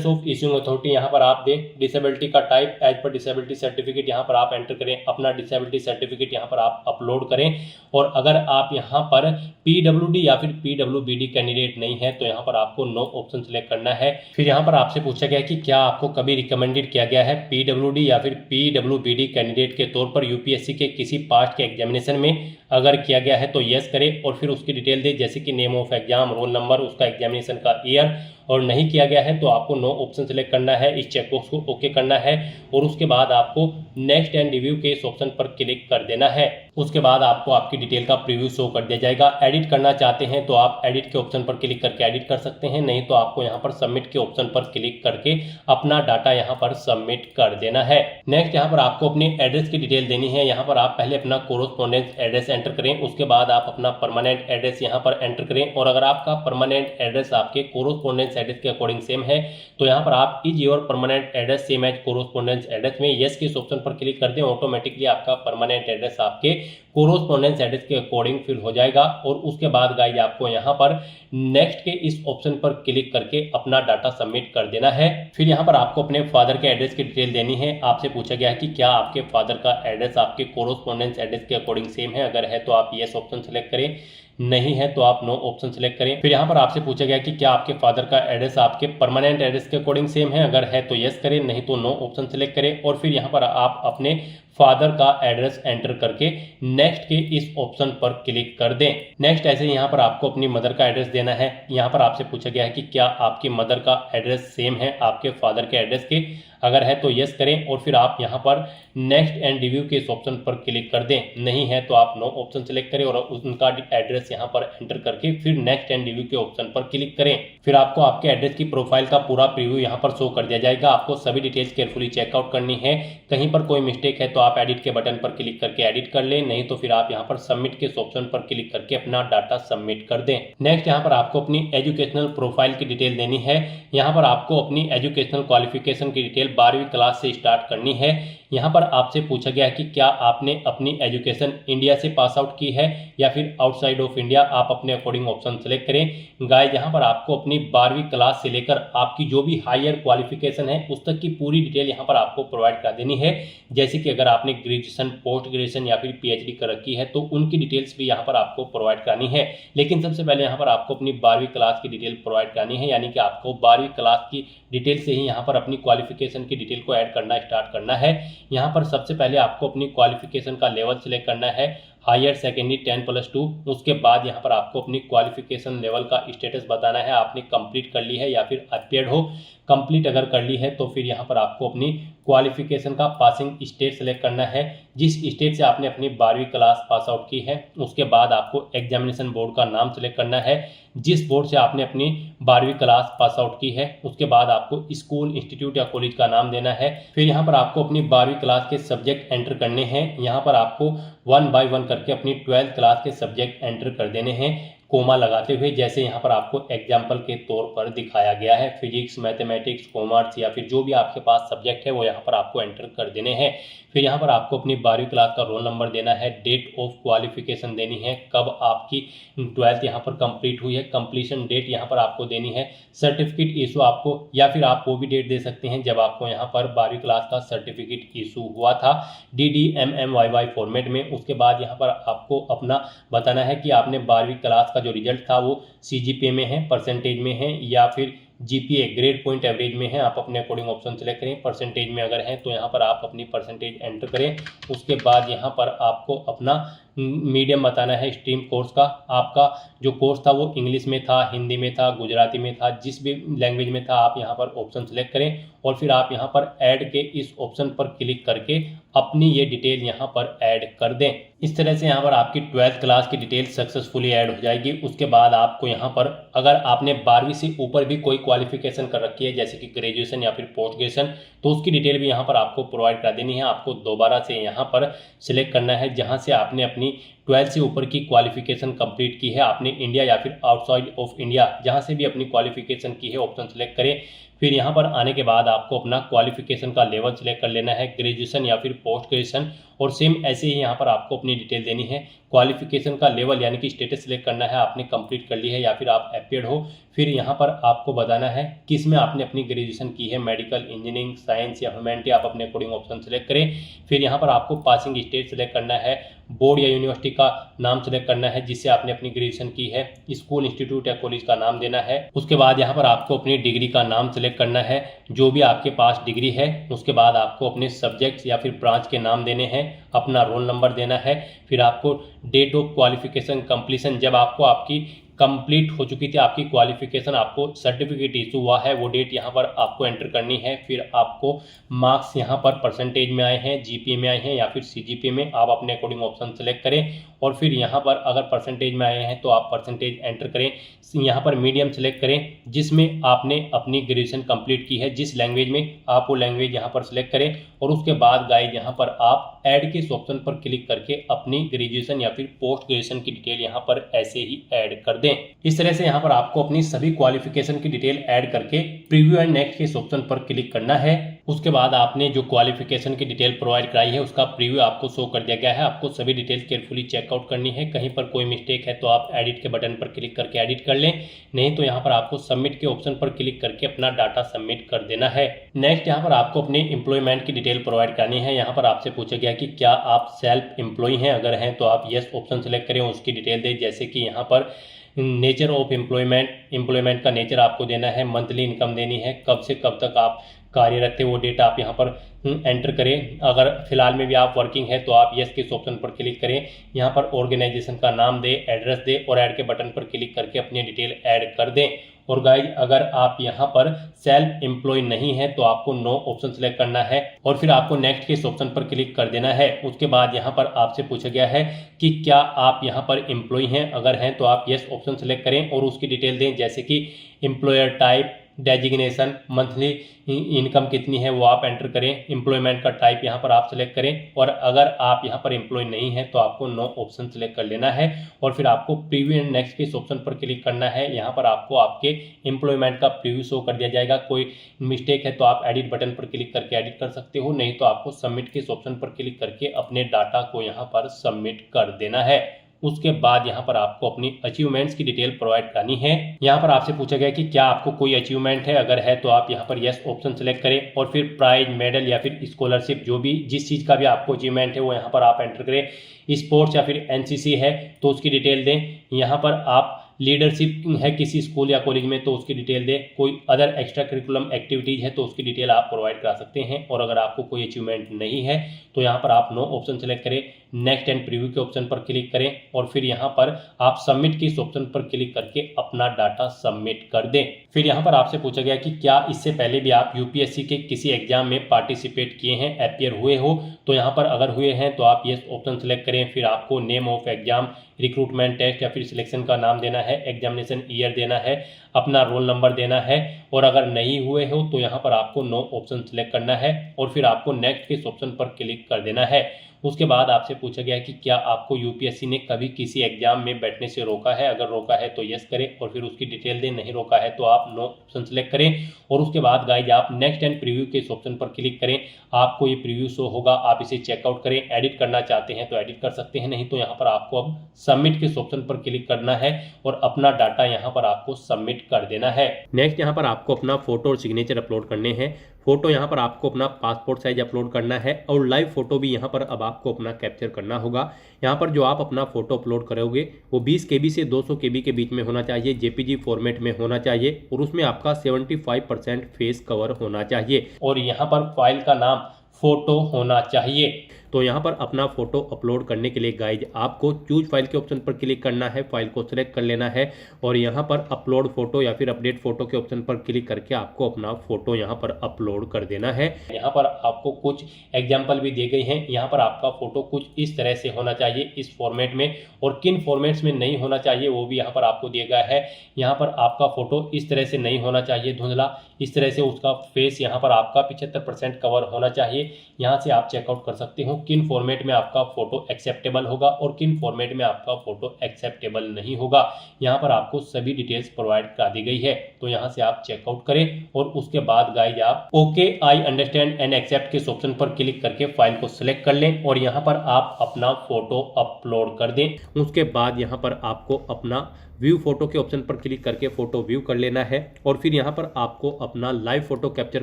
ऑफ इशूइंग अथॉरिटी यहाँ पर आप दें। डिसेबिलिटी का type as per disability certificate यहाँ पर आप एंटर करें। अपना डिसेबिलिटी सर्टिफिकेट यहाँ पर आप अपलोड करें और अगर आप यहाँ पर PWD या फिर PWBD कैंडिडेट नहीं है तो यहाँ पर आपको नो ऑप्शन सेलेक्ट करना है। फिर यहाँ पर आपसे पूछा गया कि क्या आपको कभी रिकमेंडेड किया गया है PWD या फिर PWBD कैंडिडेट के तौर पर UPSC के किसी पास्ट के एग्जामिनेशन में। अगर किया गया है तो यस करें और फिर उसकी डिटेल दें, जैसे कि name of exam, roll number, उसका एग्जामिनेशन का ईयर। और नहीं किया गया है तो आपको नो ऑप्शन सेलेक्ट करना है, इस चेकबॉक्स को ओके करना है और उसके बाद आपको नेक्स्ट एंड रिव्यू के इस ऑप्शन पर क्लिक कर देना है। उसके बाद आपको आपकी डिटेल का प्रीव्यू शो कर दिया जाएगा। एडिट करना चाहते हैं तो आप एडिट के ऑप्शन पर क्लिक करके एडिट कर सकते हैं, नहीं तो आपको यहाँ पर सबमिट के ऑप्शन पर क्लिक करके अपना डाटा यहाँ पर सबमिट कर देना है। नेक्स्ट यहाँ पर आपको अपनी एड्रेस की डिटेल देनी है। यहाँ पर आप पहले अपना कोरोस्पोंडेंस एड्रेस एंटर करें, उसके बाद आप अपना परमानेंट एड्रेस यहाँ पर एंटर करें और अगर आपका परमानेंट एड्रेस आपके कोरोस्पोंडेंस एड्रेस के अकॉर्डिंग सेम है तो यहाँ पर आप is your permanent address same as correspondence address में यस के ऑप्शन पर क्लिक कर दें। ऑटोमेटिकली आपका परमानेंट एड्रेस आपके कोरोस्पोंडेंस एड्रेस के अकॉर्डिंग फिल हो जाएगा और उसके बाद गाइस आपको यहाँ पर नेक्स्ट के इस ऑप्शन पर क्लिक करके अपना डाटा सबमिट कर देना है। फिर यहाँ पर आपको अपने फादर के एड्रेस की डिटेल देनी है। आपसे पूछा गया है कि क्या आपके फादर का एड्रेस आपके कोरोस्पोंडेंस एड्रेस के अकॉर्डिंग सेम है। अगर है तो आप यस ऑप्शन सेलेक्ट करें, नहीं है तो आप नो ऑप्शन सेलेक्ट करें। फिर यहाँ पर आपसे पूछा गया कि क्या आपके फादर का एड्रेस आपके परमानेंट एड्रेस के अकॉर्डिंग सेम है। अगर है तो यस करें, नहीं तो नो ऑप्शन सेलेक्ट करें और फिर यहाँ पर आप अपने फादर का एड्रेस एंटर करके नेक्स्ट के इस ऑप्शन पर क्लिक कर दें। नेक्स्ट ऐसे यहाँ पर आपको अपनी मदर का एड्रेस देना है। यहाँ पर आपसे पूछा गया है कि क्या आपकी मदर का एड्रेस सेम है आपके फादर के एड्रेस के। अगर है तो यस करें और फिर आप यहाँ पर नेक्स्ट एंड रिव्यू के इस ऑप्शन पर क्लिक कर दें। नहीं है तो आप नो ऑप्शन सेलेक्ट करें और उनका एड्रेस यहाँ पर एंटर करके फिर नेक्स्ट एंड रिव्यू के ऑप्शन पर क्लिक करें। फिर आपको आपके एड्रेस की प्रोफाइल का पूरा प्रीव्यू यहाँ पर शो कर दिया जाएगा। आपको सभी डिटेल्स केयरफुली चेकआउट करनी है। कहीं पर कोई मिस्टेक है तो आप एडिट के बटन पर क्लिक करके एडिट कर लें, नहीं तो फिर आप यहाँ पर सबमिट के ऑप्शन पर क्लिक करके अपना डाटा सबमिट कर दें। नेक्स्ट यहाँ पर आपको अपनी एजुकेशनल प्रोफाइल की डिटेल देनी है। यहाँ पर आपको अपनी एजुकेशनल क्वालिफिकेशन की डिटेल 12वीं क्लास से स्टार्ट करनी है। यहाँ पर आपसे पूछा गया है कि क्या आपने अपनी एजुकेशन इंडिया से पास आउट की है या फिर आउटसाइड ऑफ इंडिया, आप अपने अकॉर्डिंग ऑप्शन सेलेक्ट करें। गाइस यहाँ पर आपको अपनी 12वीं क्लास से लेकर आपकी जो भी हायर क्वालिफिकेशन है उस तक की पूरी डिटेल यहाँ पर आपको प्रोवाइड कर देनी है। जैसे कि अगर आपने ग्रेजुएशन, पोस्ट ग्रेजुएशन या फिर पीएचडी कर रखी है तो उनकी डिटेल्स भी यहाँ पर आपको प्रोवाइड करनी है। लेकिन सबसे पहले यहाँ पर आपको अपनी 12वीं क्लास की डिटेल प्रोवाइड करनी है, यानी कि आपको 12वीं क्लास की डिटेल से ही यहाँ पर अपनी क्वालिफिकेशन की डिटेल को ऐड करना स्टार्ट करना है। यहाँ पर सबसे पहले आपको अपनी क्वालिफिकेशन का लेवल सिलेक्ट करना है, हायर सेकेंडरी 10+2। उसके बाद यहाँ पर आपको अपनी क्वालिफिकेशन लेवल का स्टेटस बताना है, आपने कंप्लीट कर ली है या फिर अपियर्ड हो। कंप्लीट अगर कर ली है तो फिर यहाँ पर आपको अपनी क्वालिफिकेशन का पासिंग स्टेट सेलेक्ट करना है, जिस स्टेट से आपने अपनी 12वीं क्लास पास आउट की है। उसके बाद आपको एग्जामिनेशन बोर्ड का नाम सेलेक्ट करना है, जिस बोर्ड से आपने अपनी 12वीं क्लास पास आउट की है। उसके बाद आपको स्कूल, इंस्टीट्यूट या कॉलेज का नाम देना है। फिर यहाँ पर आपको अपनी 12वीं क्लास के सब्जेक्ट एंटर करने हैं। यहाँ पर आपको 1 बाय 1 करके अपनी 12th क्लास के सब्जेक्ट एंटर कर देने हैं, कोमा लगाते हुए, जैसे यहाँ पर आपको एग्जाम्पल के तौर पर दिखाया गया है। फिजिक्स, मैथमेटिक्स, कॉमर्स या फिर जो भी आपके पास सब्जेक्ट है वो यहाँ पर आपको एंटर कर देने हैं। फिर यहाँ पर आपको अपनी 12वीं क्लास का रोल नंबर देना है, डेट ऑफ क्वालिफिकेशन देनी है, कब आपकी 12th यहाँ पर कंप्लीट हुई है, कंप्लीशन डेट यहाँ पर आपको देनी है, सर्टिफिकेट इशू आपको, या फिर आप वो भी डेट दे सकते हैं जब आपको यहाँ पर 12वीं क्लास का सर्टिफिकेट इशू हुआ था DDMMYY फॉर्मेट में। उसके बाद यहाँ पर आपको अपना बताना है कि आपने 12वीं क्लास का जो रिजल्ट था वो CGPA में है, परसेंटेज में है या फिर GPA ग्रेड पॉइंट एवरेज में है। आप अपने अकॉर्डिंग ऑप्शन सेलेक्ट करें। परसेंटेज में अगर है तो यहाँ पर आप अपनी परसेंटेज एंटर करें। उसके बाद यहाँ पर आपको अपना मीडियम बताना है, स्ट्रीम कोर्स का। आपका जो कोर्स था वो इंग्लिश में था, हिंदी में था, गुजराती में था, जिस भी लैंग्वेज में था आप यहाँ पर ऑप्शन सेलेक्ट करें और फिर आप यहाँ पर ऐड के इस ऑप्शन पर क्लिक करके अपनी ये डिटेल यहाँ पर ऐड कर दें। इस तरह से यहाँ पर आपकी 12th क्लास की डिटेल सक्सेसफुली ऐड हो जाएगी। उसके बाद आपको यहाँ पर अगर आपने 12वीं से ऊपर भी कोई क्वालिफिकेशन कर रखी है, जैसे कि ग्रेजुएशन या फिर पोस्ट ग्रेजुएशन, तो उसकी डिटेल भी यहाँ पर आपको प्रोवाइड कर देनी है। आपको दोबारा से यहाँ पर सिलेक्ट करना है जहाँ से आपने अपनी 12th से ऊपर की क्वालिफिकेशन कंप्लीट की है, आपने इंडिया या फिर आउटसाइड ऑफ इंडिया जहाँ से भी अपनी क्वालिफिकेशन की है ऑप्शन सेलेक्ट करें। फिर यहाँ पर आने के बाद आपको अपना क्वालिफिकेशन का लेवल सिलेक्ट कर लेना है, ग्रेजुएशन या फिर पोस्ट ग्रेजुएशन, और सेम ऐसे ही यहाँ पर आपको अपनी डिटेल देनी है। क्वालिफिकेशन का लेवल यानी कि स्टेटस सिलेक्ट करना है, आपने कंप्लीट कर ली है या फिर आप अपियर्ड हो। फिर यहाँ पर आपको बताना है किस में आपने अपनी ग्रेजुएशन की है, मेडिकल, इंजीनियरिंग, साइंस या ह्यूमैनिटी, आप अपने अकॉर्डिंग ऑप्शन सेलेक्ट करें। फिर यहाँ पर आपको पासिंग स्टेट सेलेक्ट करना है, बोर्ड या यूनिवर्सिटी का नाम सेलेक्ट करना है जिससे आपने अपनी ग्रेजुएशन की है, स्कूल, इंस्टीट्यूट या कॉलेज का नाम देना है। उसके बाद यहाँ पर आपको अपनी डिग्री का नाम सेलेक्ट करना है, जो भी आपके पास डिग्री है। उसके बाद आपको अपने सब्जेक्ट्स या फिर ब्रांच के नाम देने हैं, अपना रोल नंबर देना है। फिर आपको डेट ऑफ क्वालिफिकेशन कंप्लीशन, जब आपको आपकी कंप्लीट हो चुकी थी आपकी क्वालिफिकेशन, आपको सर्टिफिकेट इशू हुआ है, वो डेट यहाँ पर आपको एंटर करनी है। फिर आपको मार्क्स यहाँ पर परसेंटेज में आए हैं, GPA में आए हैं या फिर CGPA में, आप अपने अकॉर्डिंग ऑप्शन सेलेक्ट करें। और फिर यहाँ पर अगर परसेंटेज में आए हैं तो आप परसेंटेज एंटर करें। यहाँ पर मीडियम सेलेक्ट करें जिसमें आपने अपनी ग्रेजुएशन कंप्लीट की है, जिस लैंग्वेज में आप वो लैंग्वेज यहाँ पर सेलेक्ट करें। और उसके बाद गाइस यहाँ पर आप ऐड के इस ऑप्शन पर क्लिक करके अपनी ग्रेजुएशन या फिर पोस्ट ग्रेजुएशन की डिटेल यहाँ पर ऐसे ही ऐड कर दें। इस तरह से यहाँ पर आपको अपनी सभी क्वालिफिकेशन की डिटेल ऐड करके प्रीव्यू एंड नेक्स्ट के इस ऑप्शन पर क्लिक करना है। उसके बाद आपने जो क्वालिफिकेशन की डिटेल प्रोवाइड कराई है उसका प्रीव्यू आपको शो कर दिया गया है। आपको सभी डिटेल केयरफुली चेकआउट करनी है, कहीं पर कोई मिस्टेक है तो आप एडिट के बटन पर क्लिक करके एडिट कर लें, नहीं तो यहाँ पर आपको सबमिट के ऑप्शन पर क्लिक करके अपना डाटा सबमिट कर देना है। नेक्स्ट यहाँ पर आपको अपने एम्प्लॉयमेंट की डिटेल प्रोवाइड करनी है। यहाँ पर आपसे पूछा गया कि क्या आप सेल्फ एम्प्लॉय हैं, अगर हैं तो आप यस ऑप्शन सेलेक्ट करें, उसकी डिटेल दें। जैसे कि यहाँ पर नेचर ऑफ एम्प्लॉयमेंट का नेचर आपको देना है, मंथली इनकम देनी है, कब से कब तक आप कार्यरत थे वो डेट आप यहाँ पर एंटर करें। अगर फिलहाल में भी आप वर्किंग है तो आप यस के इस ऑप्शन पर क्लिक करें। यहाँ पर ऑर्गेनाइजेशन का नाम दें, एड्रेस दें और ऐड के बटन पर क्लिक करके अपनी डिटेल ऐड कर दें। और गाइज अगर आप यहाँ पर सेल्फ एम्प्लॉय नहीं है तो आपको नो ऑप्शन सेलेक्ट करना है और फिर आपको नेक्स्ट के इस ऑप्शन पर क्लिक कर देना है। उसके बाद यहाँ पर आपसे पूछा गया है कि क्या आप यहाँ पर एम्प्लॉय हैं, अगर हैं तो आप यस ऑप्शन सेलेक्ट करें और उसकी डिटेल दें, जैसे कि employer type, designation, monthly income कितनी है वो आप एंटर करें, एम्प्लॉयमेंट का टाइप यहाँ पर आप सेलेक्ट करें, और अगर आप यहाँ पर एम्प्लॉय नहीं है तो आपको नो ऑप्शन सेलेक्ट कर लेना है और फिर आपको प्रीव्यू एंड नेक्स्ट के इस ऑप्शन पर क्लिक करना है। यहाँ पर आपको आपके एम्प्लॉयमेंट का प्रीव्यू शो कर दिया जाएगा। कोई मिस्टेक है तो आप एडिट बटन पर क्लिक करके एडिट कर सकते हो, नहीं तो आपको सबमिट के इस ऑप्शन पर क्लिक करके अपने डाटा को यहाँ पर सबमिट कर देना है। उसके बाद यहाँ पर आपको अपनी अचीवमेंट्स की डिटेल प्रोवाइड करनी है। यहाँ पर आपसे पूछा गया कि क्या आपको कोई अचीवमेंट है, अगर है तो आप यहाँ पर यस ऑप्शन सेलेक्ट करें और फिर प्राइज, मेडल या फिर स्कॉलरशिप, जो भी जिस चीज़ का भी आपको अचीवमेंट है वो यहाँ पर आप एंटर करें। स्पोर्ट्स या फिर एनसीसी है तो उसकी डिटेल दें। यहाँ पर आप लीडरशिप है किसी स्कूल या कॉलेज में तो उसकी डिटेल दें। कोई अदर एक्स्ट्रा करिकुलम एक्टिविटीज़ है तो उसकी डिटेल आप प्रोवाइड करा सकते हैं। और अगर आपको कोई अचीवमेंट नहीं है तो यहाँ पर आप नो ऑप्शन सेलेक्ट करें, नेक्स्ट एंड प्रीव्यू के ऑप्शन पर क्लिक करें और फिर यहाँ पर आप सबमिट के इस ऑप्शन पर क्लिक करके अपना डाटा सबमिट कर दें। फिर यहाँ पर आपसे पूछा गया कि क्या इससे पहले भी आप यूपीएससी के किसी एग्जाम में पार्टिसिपेट किए हैं, अपीयर हुए हो, तो यहाँ पर अगर हुए हैं तो आप यस ऑप्शन सेलेक्ट करें। फिर आपको name of exam, recruitment test या फिर सिलेक्शन का नाम देना है, एग्जामिनेशन ईयर देना है, अपना रोल नंबर देना है। और अगर नहीं हुए हो तो यहाँ पर आपको नो ऑप्शन सेलेक्ट करना है और फिर आपको नेक्स्ट के इस ऑप्शन पर क्लिक कर देना है। उसके बाद आपसे पूछा गया कि क्या आपको यूपीएससी ने कभी किसी एग्जाम में बैठने से रोका है, अगर रोका है तो यस करें और फिर उसकी डिटेल दें, नहीं रोका है तो आप नो ऑप्शन सेलेक्ट करें। और उसके बाद गाइज आप नेक्स्ट एंड प्रीव्यू के इस ऑप्शन पर क्लिक करें। आपको ये प्रीव्यू शो होगा, आप इसे चेकआउट करें। एडिट करना चाहते हैं तो एडिट कर सकते हैं, नहीं तो यहाँ पर आपको अब सबमिट के इस ऑप्शन पर क्लिक करना है और अपना डाटा यहाँ पर आपको सबमिट कर देना है। नेक्स्ट यहाँ पर आपको अपना फोटो और सिग्नेचर अपलोड करने हैं। फोटो यहाँ पर आपको अपना पासपोर्ट साइज अपलोड करना है और लाइव फोटो भी यहाँ पर अब आपको अपना कैप्चर करना होगा। यहाँ पर जो आप अपना फोटो अपलोड करोगे वो 20 KB से 200 KB के बीच में होना चाहिए, जेपीजी फॉर्मेट में होना चाहिए और उसमें आपका 75% फेस कवर होना चाहिए और यहाँ पर फाइल का नाम फोटो होना चाहिए। तो यहाँ पर अपना फोटो अपलोड करने के लिए गाइज आपको चूज फाइल के ऑप्शन पर क्लिक करना है, फाइल को सिलेक्ट कर लेना है और यहाँ पर अपलोड फोटो या फिर अपडेट फोटो के ऑप्शन पर क्लिक करके आपको अपना फोटो यहाँ पर अपलोड कर देना है। यहाँ पर आपको कुछ एग्जाम्पल भी दिए गए हैं। यहाँ पर आपका फोटो कुछ इस तरह से होना चाहिए, इस फॉर्मेट में, और किन फॉर्मेट्स में नहीं होना चाहिए वो भी यहाँ पर आपको दिया गया है। यहाँ पर आपका फोटो इस तरह से नहीं होना चाहिए धुंधला, इस तरह से उसका फेस यहाँ पर आपका 75% कवर होना चाहिए। यहाँ से आप चेकआउट कर सकते हो किन फॉर्मेट में आपका फोटो एक्सेप्टेबल होगा और किन फॉर्मेट में आपका फोटो एक्सेप्टेबल नहीं होगा। यहाँ पर आपको सभी डिटेल्स प्रोवाइड कर दी गई है, तो यहाँ से आप चेकआउट करें और उसके बाद गाइज आप okay I understand and accept के ऑप्शन पर क्लिक करके फाइल को सिलेक्ट कर लें और यहाँ पर आप अपना फोटो अपलोड कर दें। उसके बाद यहाँ पर आपको अपना व्यू फोटो के ऑप्शन पर क्लिक करके फोटो व्यू कर लेना है और फिर यहाँ पर आपको अपना लाइव फोटो कैप्चर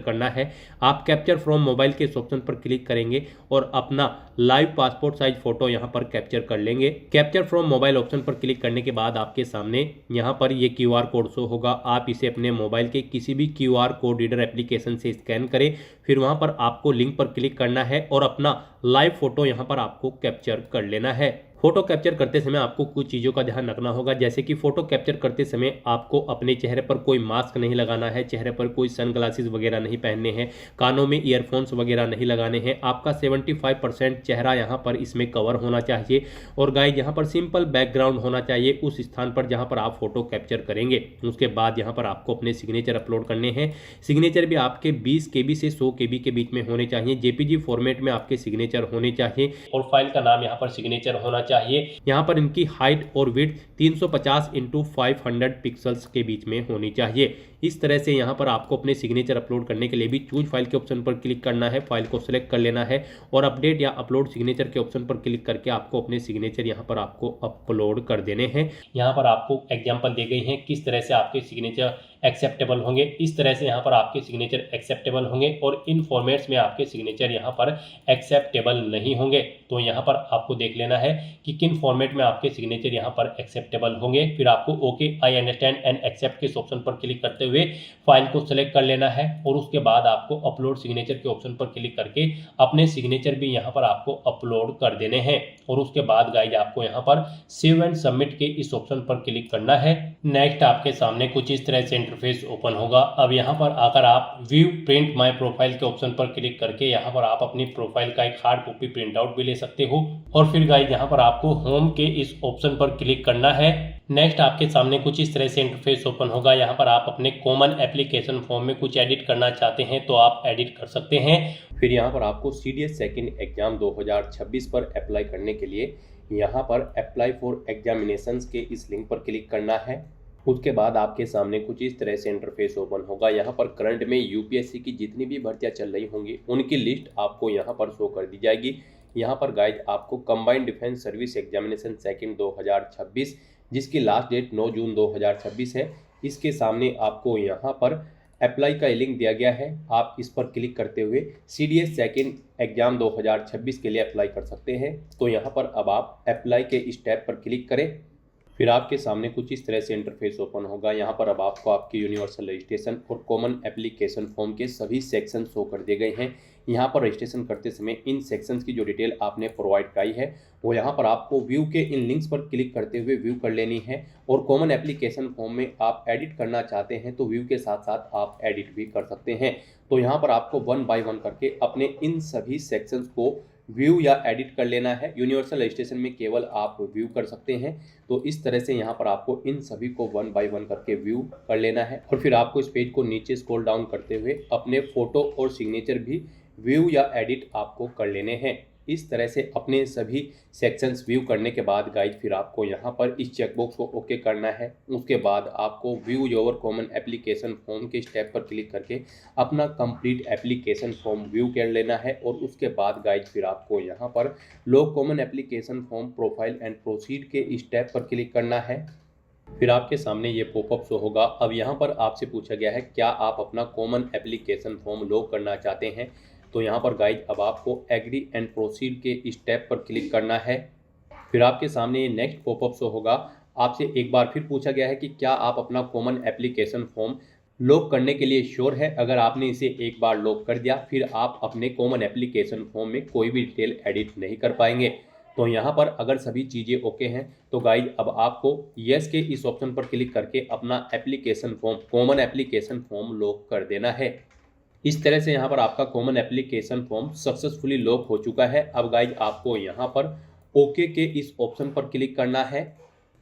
करना है। आप कैप्चर फ्रॉम मोबाइल के इस ऑप्शन पर क्लिक करेंगे और अपना लाइव पासपोर्ट साइज फोटो यहाँ पर कैप्चर कर लेंगे। कैप्चर फ्रॉम मोबाइल ऑप्शन पर क्लिक करने के बाद आपके सामने यहाँ पर ये QR कोड शो होगा। आप इसे अपने मोबाइल के किसी भी QR कोड रीडर एप्लीकेशन से स्कैन करें, फिर वहाँ पर आपको लिंक पर क्लिक करना है और अपना लाइव फोटो यहाँ पर आपको कैप्चर कर लेना है। फोटो कैप्चर करते समय आपको कुछ चीज़ों का ध्यान रखना होगा, जैसे कि फोटो कैप्चर करते समय आपको अपने चेहरे पर कोई मास्क नहीं लगाना है, चेहरे पर कोई सनग्लासेस वगैरह नहीं पहनने हैं, कानों में ईयरफोन्स वगैरह नहीं लगाने हैं। आपका 75% चेहरा यहाँ पर इसमें कवर होना चाहिए और गाइस यहाँ पर सिंपल बैकग्राउंड होना चाहिए उस स्थान पर जहाँ पर आप फोटो कैप्चर करेंगे। उसके बाद यहाँ पर आपको अपने सिग्नेचर अपलोड करने हैं। सिग्नेचर भी आपके 20 KB से 100 KB के बीच में होने चाहिए, जेपीजी फॉर्मेट में आपके सिग्नेचर होने चाहिए और फाइल का नाम यहाँ पर सिग्नेचर होना चाहिए। यहाँ पर इनकी हाइट और विड्थ 350x500 पिक्सल्स के बीच में होनी चाहिए। इस तरह से यहाँ पर आपको अपने सिग्नेचर अपलोड करने के लिए भी चूज फाइल के ऑप्शन पर क्लिक करना है, फाइल को सिलेक्ट कर लेना है और अपडेट या अपलोड सिग्नेचर के ऑप्शन पर क्लिक करके आपको अपने सिग्नेचर यहाँ पर आपको अपलोड कर देने हैं। यहाँ पर आपको एग्जाम्पल दी गई हैं किस तरह से आपके सिग्नेचर एक्सेप्टेबल होंगे। इस तरह से यहाँ पर आपके सिग्नेचर एक्सेप्टेबल होंगे और इन फॉर्मेट्स में आपके सिग्नेचर यहाँ पर एक्सेप्टेबल नहीं होंगे। तो यहाँ पर आपको देख लेना है कि किन फॉर्मेट में आपके सिग्नेचर यहाँ पर एक्सेप्टेबल होंगे। फिर आपको okay I understand and accept के ऑप्शन पर क्लिक करते हुए फाइल को सिलेक्ट कर लेना है और उसके बाद आपको अपलोड सिग्नेचर के ऑप्शन पर क्लिक करके अपने सिग्नेचर भी यहाँ पर आपको अपलोड कर देने हैं और उसके बाद गाइज आपको यहाँ पर सेव एंड सबमिट के इस ऑप्शन पर क्लिक करना है। नेक्स्ट आपके सामने कुछ इस तरह से इंटरफेस ओपन होगा। अब यहाँ पर अगर आप व्यू प्रिंट माय प्रोफाइल के ऑप्शन पर क्लिक करके यहाँ पर आप अपनी प्रोफाइल का एक हार्ड कॉपी प्रिंट आउट भी ले सकते हो। और फिर गाइस यहाँ पर आपको होम के इस ऑप्शन पर क्लिक करना है। नेक्स्ट आपके सामने कुछ इस तरह से इंटरफेस ओपन होगा। यहाँ पर आप अपने कॉमन एप्लीकेशन फॉर्म में कुछ एडिट करना चाहते हैं तो आप एडिट कर सकते हैं। फिर यहाँ पर आपको CDS सेकंड एग्जाम 2026 पर अप्लाई करने के लिए यहाँ पर अप्लाई फॉर एग्जामिनेशंस के इस लिंक पर क्लिक करना है। उसके बाद आपके सामने कुछ इस तरह से इंटरफेस ओपन होगा। यहाँ पर करंट में UPSC की जितनी भी भर्तियाँ चल रही होंगी उनकी लिस्ट आपको यहाँ पर शो कर दी जाएगी। यहाँ पर गाइज आपको combined defence service examination second 2026 जिसकी लास्ट डेट 9 जून 2026 है, इसके सामने आपको यहाँ पर अप्लाई का लिंक दिया गया है। आप इस पर क्लिक करते हुए CDS सेकंड एग्जाम 2026 के लिए अप्लाई कर सकते हैं। तो यहाँ पर अब आप अप्लाई के इस टैब पर क्लिक करें। फिर आपके सामने कुछ इस तरह से इंटरफेस ओपन होगा। यहाँ पर अब आपको आपके यूनिवर्सल रजिस्ट्रेशन और कॉमन एप्लीकेशन फॉर्म के सभी सेक्शन शो कर दिए गए हैं। यहाँ पर रजिस्ट्रेशन करते समय इन सेक्शंस की जो डिटेल आपने प्रोवाइड कराई है वो यहाँ पर आपको व्यू के इन लिंक्स पर क्लिक करते हुए व्यू कर लेनी है। और कॉमन एप्लीकेशन फॉर्म में आप एडिट करना चाहते हैं तो व्यू के साथ साथ आप एडिट भी कर सकते हैं। तो यहाँ पर आपको 1 बाय 1 करके अपने इन सभी सेक्शंस को व्यू या एडिट कर लेना है। यूनिवर्सल रजिस्ट्रेशन में केवल आप व्यू कर सकते हैं। तो इस तरह से यहाँ पर आपको इन सभी को 1 बाय 1 करके व्यू कर लेना है। और फिर आपको इस पेज को नीचे स्क्रॉल डाउन करते हुए अपने फोटो और सिग्नेचर भी व्यू या एडिट आपको कर लेने हैं। इस तरह से अपने सभी सेक्शंस व्यू करने के बाद गाइज फिर आपको यहाँ पर इस चेकबॉक्स को ओके करना है। उसके बाद आपको view your common application form के स्टेप पर क्लिक करके अपना कंप्लीट एप्लीकेशन फॉर्म व्यू कर लेना है। और उसके बाद गाइज फिर आपको यहाँ पर log common application form profile and proceed के स्टेप पर क्लिक करना है। फिर आपके सामने ये पॉपअप शो होगा। अब यहाँ पर आपसे पूछा गया है क्या आप अपना कॉमन एप्लीकेशन फॉर्म लॉग करना चाहते हैं। तो यहाँ पर गाइज अब आपको एग्री एंड प्रोसीड के स्टेप पर क्लिक करना है। फिर आपके सामने ये नेक्स्ट पॉपअप शो होगा। आपसे एक बार फिर पूछा गया है कि क्या आप अपना कॉमन एप्लीकेशन फॉर्म लॉग करने के लिए श्योर है। अगर आपने इसे एक बार लॉग कर दिया फिर आप अपने कॉमन एप्लीकेशन फॉर्म में कोई भी डिटेल एडिट नहीं कर पाएंगे। तो यहाँ पर अगर सभी चीज़ें ओके हैं तो गाइज अब आपको यस के इस ऑप्शन पर क्लिक करके अपना application form common application form log कर देना है। इस तरह से यहाँ पर आपका common application form successfully lock हो चुका है। अब गाइज आपको यहाँ पर ओके के इस ऑप्शन पर क्लिक करना है।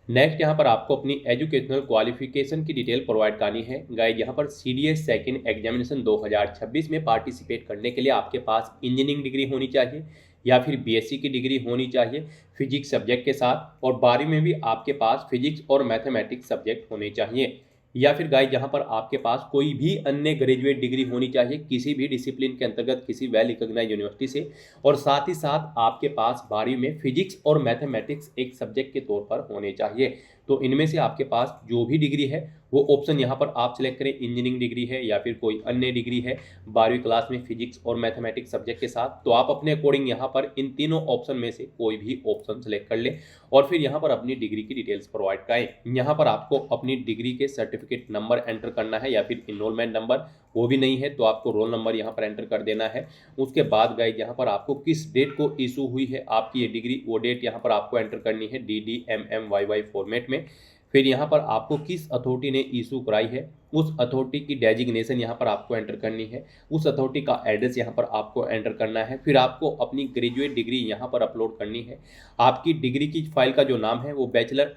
नेक्स्ट यहाँ पर आपको अपनी एजुकेशनल क्वालिफिकेशन की डिटेल प्रोवाइड करनी है। गाइज यहाँ पर CDS सेकंड एग्जामिनेशन 2026 में पार्टिसिपेट करने के लिए आपके पास इंजीनियरिंग डिग्री होनी चाहिए या फिर BSc की डिग्री होनी चाहिए फिजिक्स सब्जेक्ट के साथ। और 12वीं में भी आपके पास फिजिक्स और मैथमेटिक्स सब्जेक्ट होने चाहिए। या फिर गाइज यहाँ पर आपके पास कोई भी अन्य ग्रेजुएट डिग्री होनी चाहिए किसी भी डिसिप्लिन के अंतर्गत किसी वेल रिकॉग्नाइज्ड यूनिवर्सिटी से। और साथ ही साथ आपके पास 12वीं में फिजिक्स और मैथमेटिक्स एक सब्जेक्ट के तौर पर होने चाहिए। तो इनमें से आपके पास जो भी डिग्री है वो ऑप्शन यहाँ पर आप सिलेक्ट करें। इंजीनियरिंग डिग्री है या फिर कोई अन्य डिग्री है 12वीं क्लास में फिजिक्स और मैथमेटिक्स सब्जेक्ट के साथ, तो आप अपने अकॉर्डिंग यहाँ पर इन तीनों ऑप्शन में से कोई भी ऑप्शन सेलेक्ट कर लें। और फिर यहाँ पर अपनी डिग्री की डिटेल्स प्रोवाइड कराएं। यहाँ पर आपको अपनी डिग्री के सर्टिफिकेट नंबर एंटर करना है या फिर इनरोलमेंट नंबर, वो भी नहीं है तो आपको रोल नंबर यहाँ पर एंटर कर देना है। उसके बाद गाइज यहाँ पर आपको किस डेट को इशू हुई है आपकी ये डिग्री वो डेट यहाँ पर आपको एंटर करनी है DDMMYY फॉर्मेट में। फिर यहाँ पर आपको किस अथॉरिटी ने इशू कराई है उस अथॉरिटी की डेजिग्नेशन यहाँ पर आपको एंटर करनी है। उस अथॉरिटी का एड्रेस यहाँ पर आपको एंटर करना है। फिर आपको अपनी ग्रेजुएट डिग्री यहाँ पर अपलोड करनी है। आपकी डिग्री की फाइल का जो नाम है वो बैचलर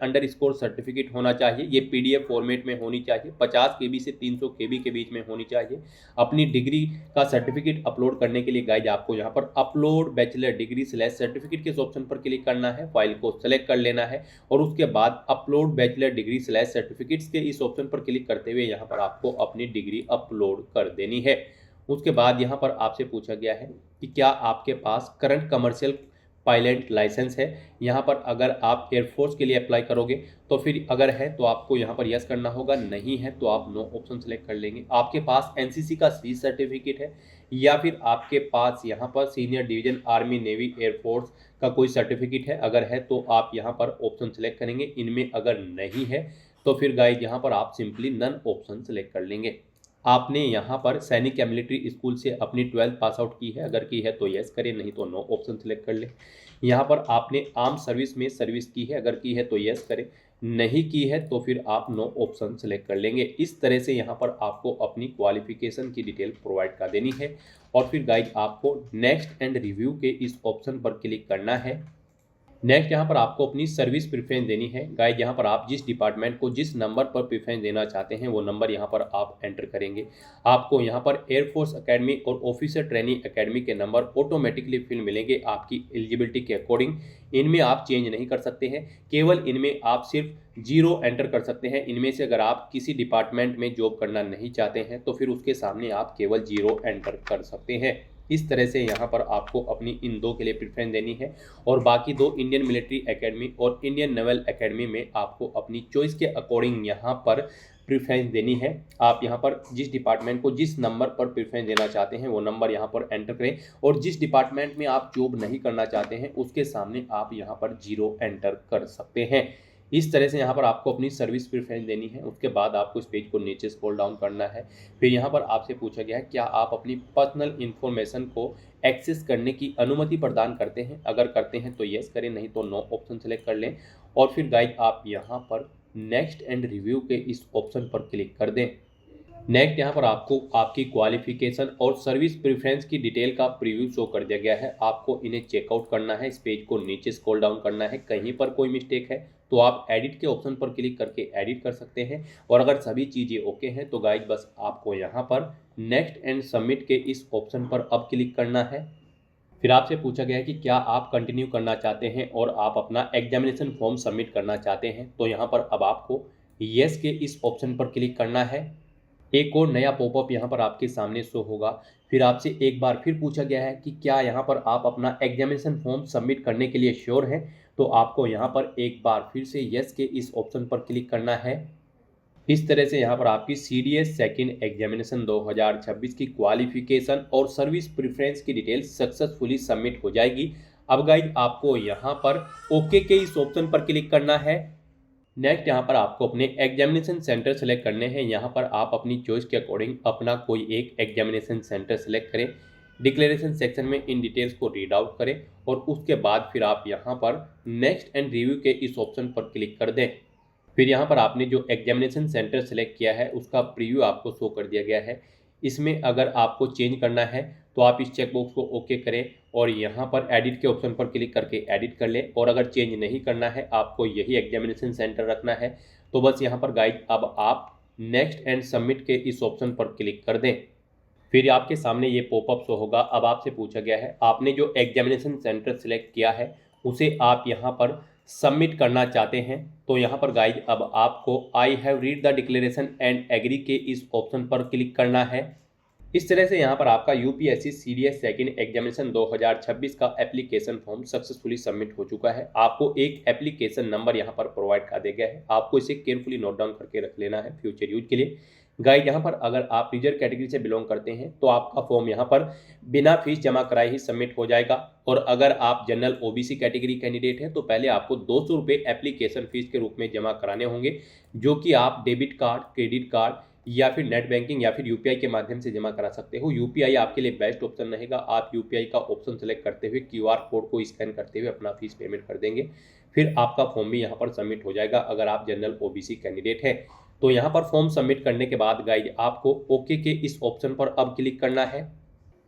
सर्टिफिकेट होना चाहिए। ये PDF फॉर्मेट में होनी चाहिए, 50 KB से 300 KB के बीच में होनी चाहिए। अपनी डिग्री का सर्टिफिकेट अपलोड करने के लिए गाइज आपको यहाँ पर अपलोड बैचलर डिग्री / सर्टिफिकेट के ऑप्शन पर क्लिक करना है, फाइल को सेलेक्ट कर लेना है। और उसके बाद अपलोड बैचलर डिग्री / सर्टिफिकेट्स के इस ऑप्शन पर क्लिक करते हुए यहाँ पर आपको अपनी डिग्री अपलोड कर देनी है। उसके बाद यहाँ पर आपसे पूछा गया है कि क्या आपके पास करंट कमर्शियल पायलट लाइसेंस है। यहाँ पर अगर आप एयरफोर्स के लिए अप्लाई करोगे तो फिर अगर है तो आपको यहाँ पर यस करना होगा, नहीं है तो आप नो ऑप्शन सेलेक्ट कर लेंगे। आपके पास NCC का सी सर्टिफिकेट है या फिर आपके पास यहाँ पर senior division army navy air force का कोई सर्टिफिकेट है, अगर है तो आप यहाँ पर ऑप्शन सेलेक्ट करेंगे। इनमें अगर नहीं है तो फिर गाइज यहाँ पर आप सिंपली नन ऑप्शन सेलेक्ट कर लेंगे। आपने यहाँ पर सैनिक या मिलिट्री स्कूल से अपनी 12th पास आउट की है, अगर की है तो यस करें, नहीं तो नो ऑप्शन सेलेक्ट कर ले। यहाँ पर आपने आर्म सर्विस में सर्विस की है, अगर की है तो यस करें। नहीं की है तो फिर आप नो ऑप्शन सेलेक्ट कर लेंगे। इस तरह से यहाँ पर आपको अपनी क्वालिफिकेशन की डिटेल प्रोवाइड कर देनी है और फिर गाइज आपको नेक्स्ट एंड रिव्यू के इस ऑप्शन पर क्लिक करना है। नेक्स्ट यहाँ पर आपको अपनी सर्विस प्रेफरेंस देनी है। गाइज यहाँ पर आप जिस डिपार्टमेंट को जिस नंबर पर प्रेफरेंस देना चाहते हैं वो नंबर यहाँ पर आप एंटर करेंगे। आपको यहाँ पर एयरफोर्स एकेडमी और ऑफिसर ट्रेनिंग एकेडमी के नंबर ऑटोमेटिकली फिल मिलेंगे आपकी एलिजिबिलिटी के अकॉर्डिंग। इनमें आप चेंज नहीं कर सकते हैं, केवल इनमें आप सिर्फ 0 एंटर कर सकते हैं। इनमें से अगर आप किसी डिपार्टमेंट में जॉब करना नहीं चाहते हैं तो फिर उसके सामने आप केवल 0 एंटर कर सकते हैं। इस तरह से यहाँ पर आपको अपनी इन दो के लिए प्रेफरेंस देनी है और बाकी दो इंडियन मिलिट्री एकेडमी और इंडियन नेवल एकेडमी में आपको अपनी चॉइस के अकॉर्डिंग यहाँ पर प्रेफरेंस देनी है। आप यहाँ पर जिस डिपार्टमेंट को जिस नंबर पर प्रेफरेंस देना चाहते हैं वो नंबर यहाँ पर एंटर करें और जिस डिपार्टमेंट में आप जॉब नहीं करना चाहते हैं उसके सामने आप यहाँ पर 0 एंटर कर सकते हैं। इस तरह से यहाँ पर आपको अपनी सर्विस प्रेफरेंस देनी है। उसके बाद आपको इस पेज को नीचे स्क्रॉल डाउन करना है। फिर यहाँ पर आपसे पूछा गया है क्या आप अपनी पर्सनल इन्फॉर्मेशन को एक्सेस करने की अनुमति प्रदान करते हैं। अगर करते हैं तो येस करें, नहीं तो नो ऑप्शन सेलेक्ट कर लें और फिर गाइड आप यहाँ पर नेक्स्ट एंड रिव्यू के इस ऑप्शन पर क्लिक कर दें। नेक्स्ट यहाँ पर आपको आपकी क्वालिफिकेशन और सर्विस प्रेफरेंस की डिटेल का प्रीव्यू शो कर दिया गया है। आपको इन्हें चेकआउट करना है। इस पेज को नीचे स्क्रॉल डाउन करना है। कहीं पर कोई मिस्टेक है तो आप एडिट के ऑप्शन पर क्लिक करके एडिट कर सकते हैं और अगर सभी चीज़ें ओके हैं तो गाइज बस आपको यहाँ पर नेक्स्ट एंड सबमिट के इस ऑप्शन पर अब क्लिक करना है। फिर आपसे पूछा गया है कि क्या आप कंटिन्यू करना चाहते हैं और आप अपना एग्जामिनेशन फॉर्म सबमिट करना चाहते हैं। तो यहाँ पर अब आपको येस के इस ऑप्शन पर क्लिक करना है। एक और नया पॉपअप यहाँ पर आपके सामने शो होगा। फिर आपसे एक बार फिर पूछा गया है कि क्या यहाँ पर आप अपना एग्जामिनेशन फॉर्म सबमिट करने के लिए श्योर हैं। तो आपको यहाँ पर एक बार फिर से येस के इस ऑप्शन पर क्लिक करना है। इस तरह से यहाँ पर आपकी सीडीएस सेकंड एग्जामिनेशन 2026 की क्वालिफिकेशन और सर्विस प्रेफरेंस की डिटेल सक्सेसफुली सबमिट हो जाएगी। अब गाइज आपको यहाँ पर ओके के इस ऑप्शन पर क्लिक करना है। नेक्स्ट यहाँ पर आपको अपने एग्जामिनेशन सेंटर सेलेक्ट करने हैं। यहाँ पर आप अपनी चॉइस के अकॉर्डिंग अपना कोई एक एग्जामिनेशन सेंटर सेलेक्ट करें। डिक्लेरेशन सेक्शन में इन डिटेल्स को रीड आउट करें और उसके बाद फिर आप यहाँ पर नेक्स्ट एंड रिव्यू के इस ऑप्शन पर क्लिक कर दें। फिर यहाँ पर आपने जो एग्जामिनेशन सेंटर सेलेक्ट किया है उसका प्रीव्यू आपको शो कर दिया गया है। इसमें अगर आपको चेंज करना है तो आप इस चेकबॉक्स को ओके करें और यहाँ पर एडिट के ऑप्शन पर क्लिक करके एडिट कर लें और अगर चेंज नहीं करना है, आपको यही एग्जामिनेशन सेंटर रखना है, तो बस यहाँ पर गाइड अब आप नेक्स्ट एंड सबमिट के इस ऑप्शन पर क्लिक कर दें। फिर आपके सामने ये पॉपअप शो होगा। अब आपसे पूछा गया है आपने जो एग्जामिनेशन सेंटर सेलेक्ट किया है उसे आप यहाँ पर सबमिट करना चाहते हैं। तो यहाँ पर गाइज अब आपको I have read the declaration and agree के इस ऑप्शन पर क्लिक करना है। इस तरह से यहाँ पर आपका यूपीएससी सीडीएस सेकंड एग्जामिनेशन 2026 का एप्लीकेशन फॉर्म सक्सेसफुली सबमिट हो चुका है। आपको एक एप्लीकेशन नंबर यहाँ पर प्रोवाइड कर दिया गया है। आपको इसे केयरफुली नोट डाउन करके रख लेना है फ्यूचर यूज के लिए। गाइड यहाँ पर अगर आप रिजर्व कैटेगरी से बिलोंग करते हैं तो आपका फॉर्म यहाँ पर बिना फीस जमा कराए ही सबमिट हो जाएगा और अगर आप जनरल ओबीसी कैटेगरी कैंडिडेट हैं तो पहले आपको 200 रुपये एप्लीकेशन फीस के रूप में जमा कराने होंगे, जो कि आप डेबिट कार्ड, क्रेडिट कार्ड या फिर नेट बैंकिंग या फिर यूपीआई के माध्यम से जमा करा सकते हो। यूपीआई आपके लिए बेस्ट ऑप्शन रहेगा। आप यूपीआई का ऑप्शन सेलेक्ट करते हुए क्यूआर कोड को स्कैन करते हुए अपना फीस पेमेंट कर देंगे। फिर आपका फॉर्म भी यहाँ पर सबमिट हो जाएगा अगर आप जनरल ओबीसी कैंडिडेट हैं। तो यहाँ पर फॉर्म सबमिट करने के बाद गाइड आपको ओके के इस ऑप्शन पर अब क्लिक करना है।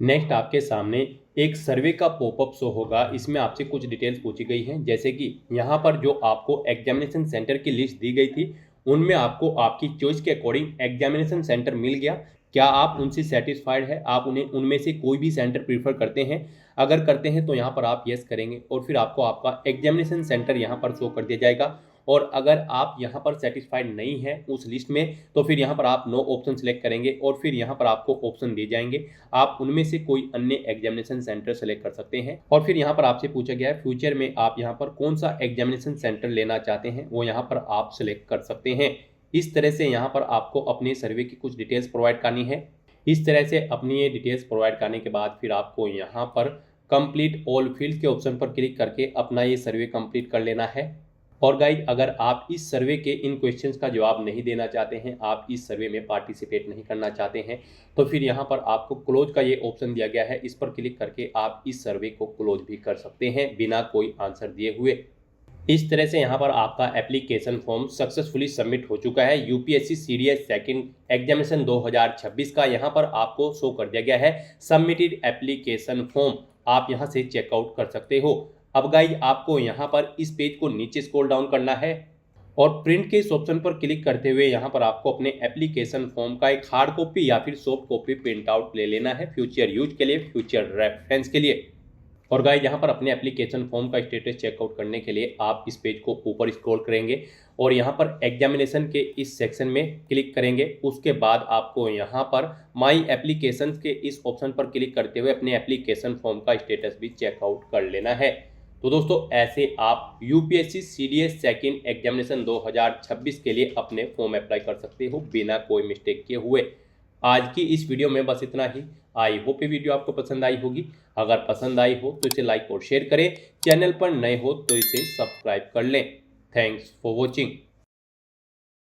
नेक्स्ट आपके सामने एक सर्वे का पॉपअप शो होगा। इसमें आपसे कुछ डिटेल्स पूछी गई हैं, जैसे कि यहाँ पर जो आपको एग्जामिनेशन सेंटर की लिस्ट दी गई थी उनमें आपको आपकी चॉइस के अकॉर्डिंग एग्जामिनेशन सेंटर मिल गया। क्या आप उनसे सेटिस्फाइड है? आप उनमें से कोई भी सेंटर प्रीफर करते हैं? अगर करते हैं तो यहाँ पर आप येस करेंगे और फिर आपको आपका एग्जामिनेशन सेंटर यहाँ पर शो कर दिया जाएगा। और अगर आप यहाँ पर सेटिस्फाइड नहीं है उस लिस्ट में तो फिर यहाँ पर आप नो ऑप्शन सेलेक्ट करेंगे और फिर यहाँ पर आपको ऑप्शन दिए जाएंगे। आप उनमें से कोई अन्य एग्जामिनेशन सेंटर सेलेक्ट कर सकते हैं। और फिर यहाँ पर आपसे पूछा गया है फ्यूचर में आप यहाँ पर कौन सा एग्जामिनेशन सेंटर लेना चाहते हैं, वो यहाँ पर आप सेलेक्ट कर सकते हैं। इस तरह से यहाँ पर आपको अपने सर्वे की कुछ डिटेल्स प्रोवाइड करनी है। इस तरह से अपनी ये डिटेल्स प्रोवाइड करने के बाद फिर आपको यहाँ पर कंप्लीट ऑल फील्ड के ऑप्शन पर क्लिक करके अपना ये सर्वे कंप्लीट कर लेना है। और गाइड अगर आप इस सर्वे के इन क्वेश्चंस का जवाब नहीं देना चाहते हैं, आप इस सर्वे में पार्टिसिपेट नहीं करना चाहते हैं, तो फिर यहाँ पर आपको क्लोज का ये ऑप्शन दिया गया है। इस पर क्लिक करके आप इस सर्वे को क्लोज भी कर सकते हैं बिना कोई आंसर दिए हुए। इस तरह से यहाँ पर आपका एप्लीकेशन फॉर्म सक्सेसफुली सबमिट हो चुका है। यूपीएससी सीडीएस सेकंड एग्जामिनेशन 2026 का यहाँ पर आपको शो कर दिया गया है सबमिटेड एप्लीकेशन फॉर्म। आप यहाँ से चेकआउट कर सकते हो। अब गाइज आपको यहाँ पर इस पेज को नीचे स्क्रॉल डाउन करना है और प्रिंट के इस ऑप्शन पर क्लिक करते हुए यहाँ पर आपको अपने एप्लीकेशन फॉर्म का एक हार्ड कॉपी या फिर सॉफ्ट कॉपी प्रिंट आउट ले लेना है फ्यूचर यूज के लिए, फ्यूचर रेफरेंस के लिए। और गाइस यहाँ पर अपने एप्लीकेशन फॉर्म का स्टेटस चेकआउट करने के लिए आप इस पेज को ऊपर स्क्रॉल करेंगे और यहाँ पर एग्जामिनेशन के इस सेक्शन में क्लिक करेंगे। उसके बाद आपको यहाँ पर माई एप्लीकेशन के इस ऑप्शन पर क्लिक करते हुए अपने एप्लीकेशन फॉर्म का स्टेटस भी चेकआउट कर लेना है। तो दोस्तों ऐसे आप यूपीएससी सीडीएस सेकंड एग्जामिनेशन 2026 के लिए अपने फॉर्म अप्लाई कर सकते हो बिना कोई मिस्टेक किए हुए। आज की इस वीडियो में बस इतना ही। आई होप ये वीडियो आपको पसंद आई होगी। अगर पसंद आई हो तो इसे लाइक और शेयर करें। चैनल पर नए हो तो इसे सब्सक्राइब कर लें। Thanks for watching.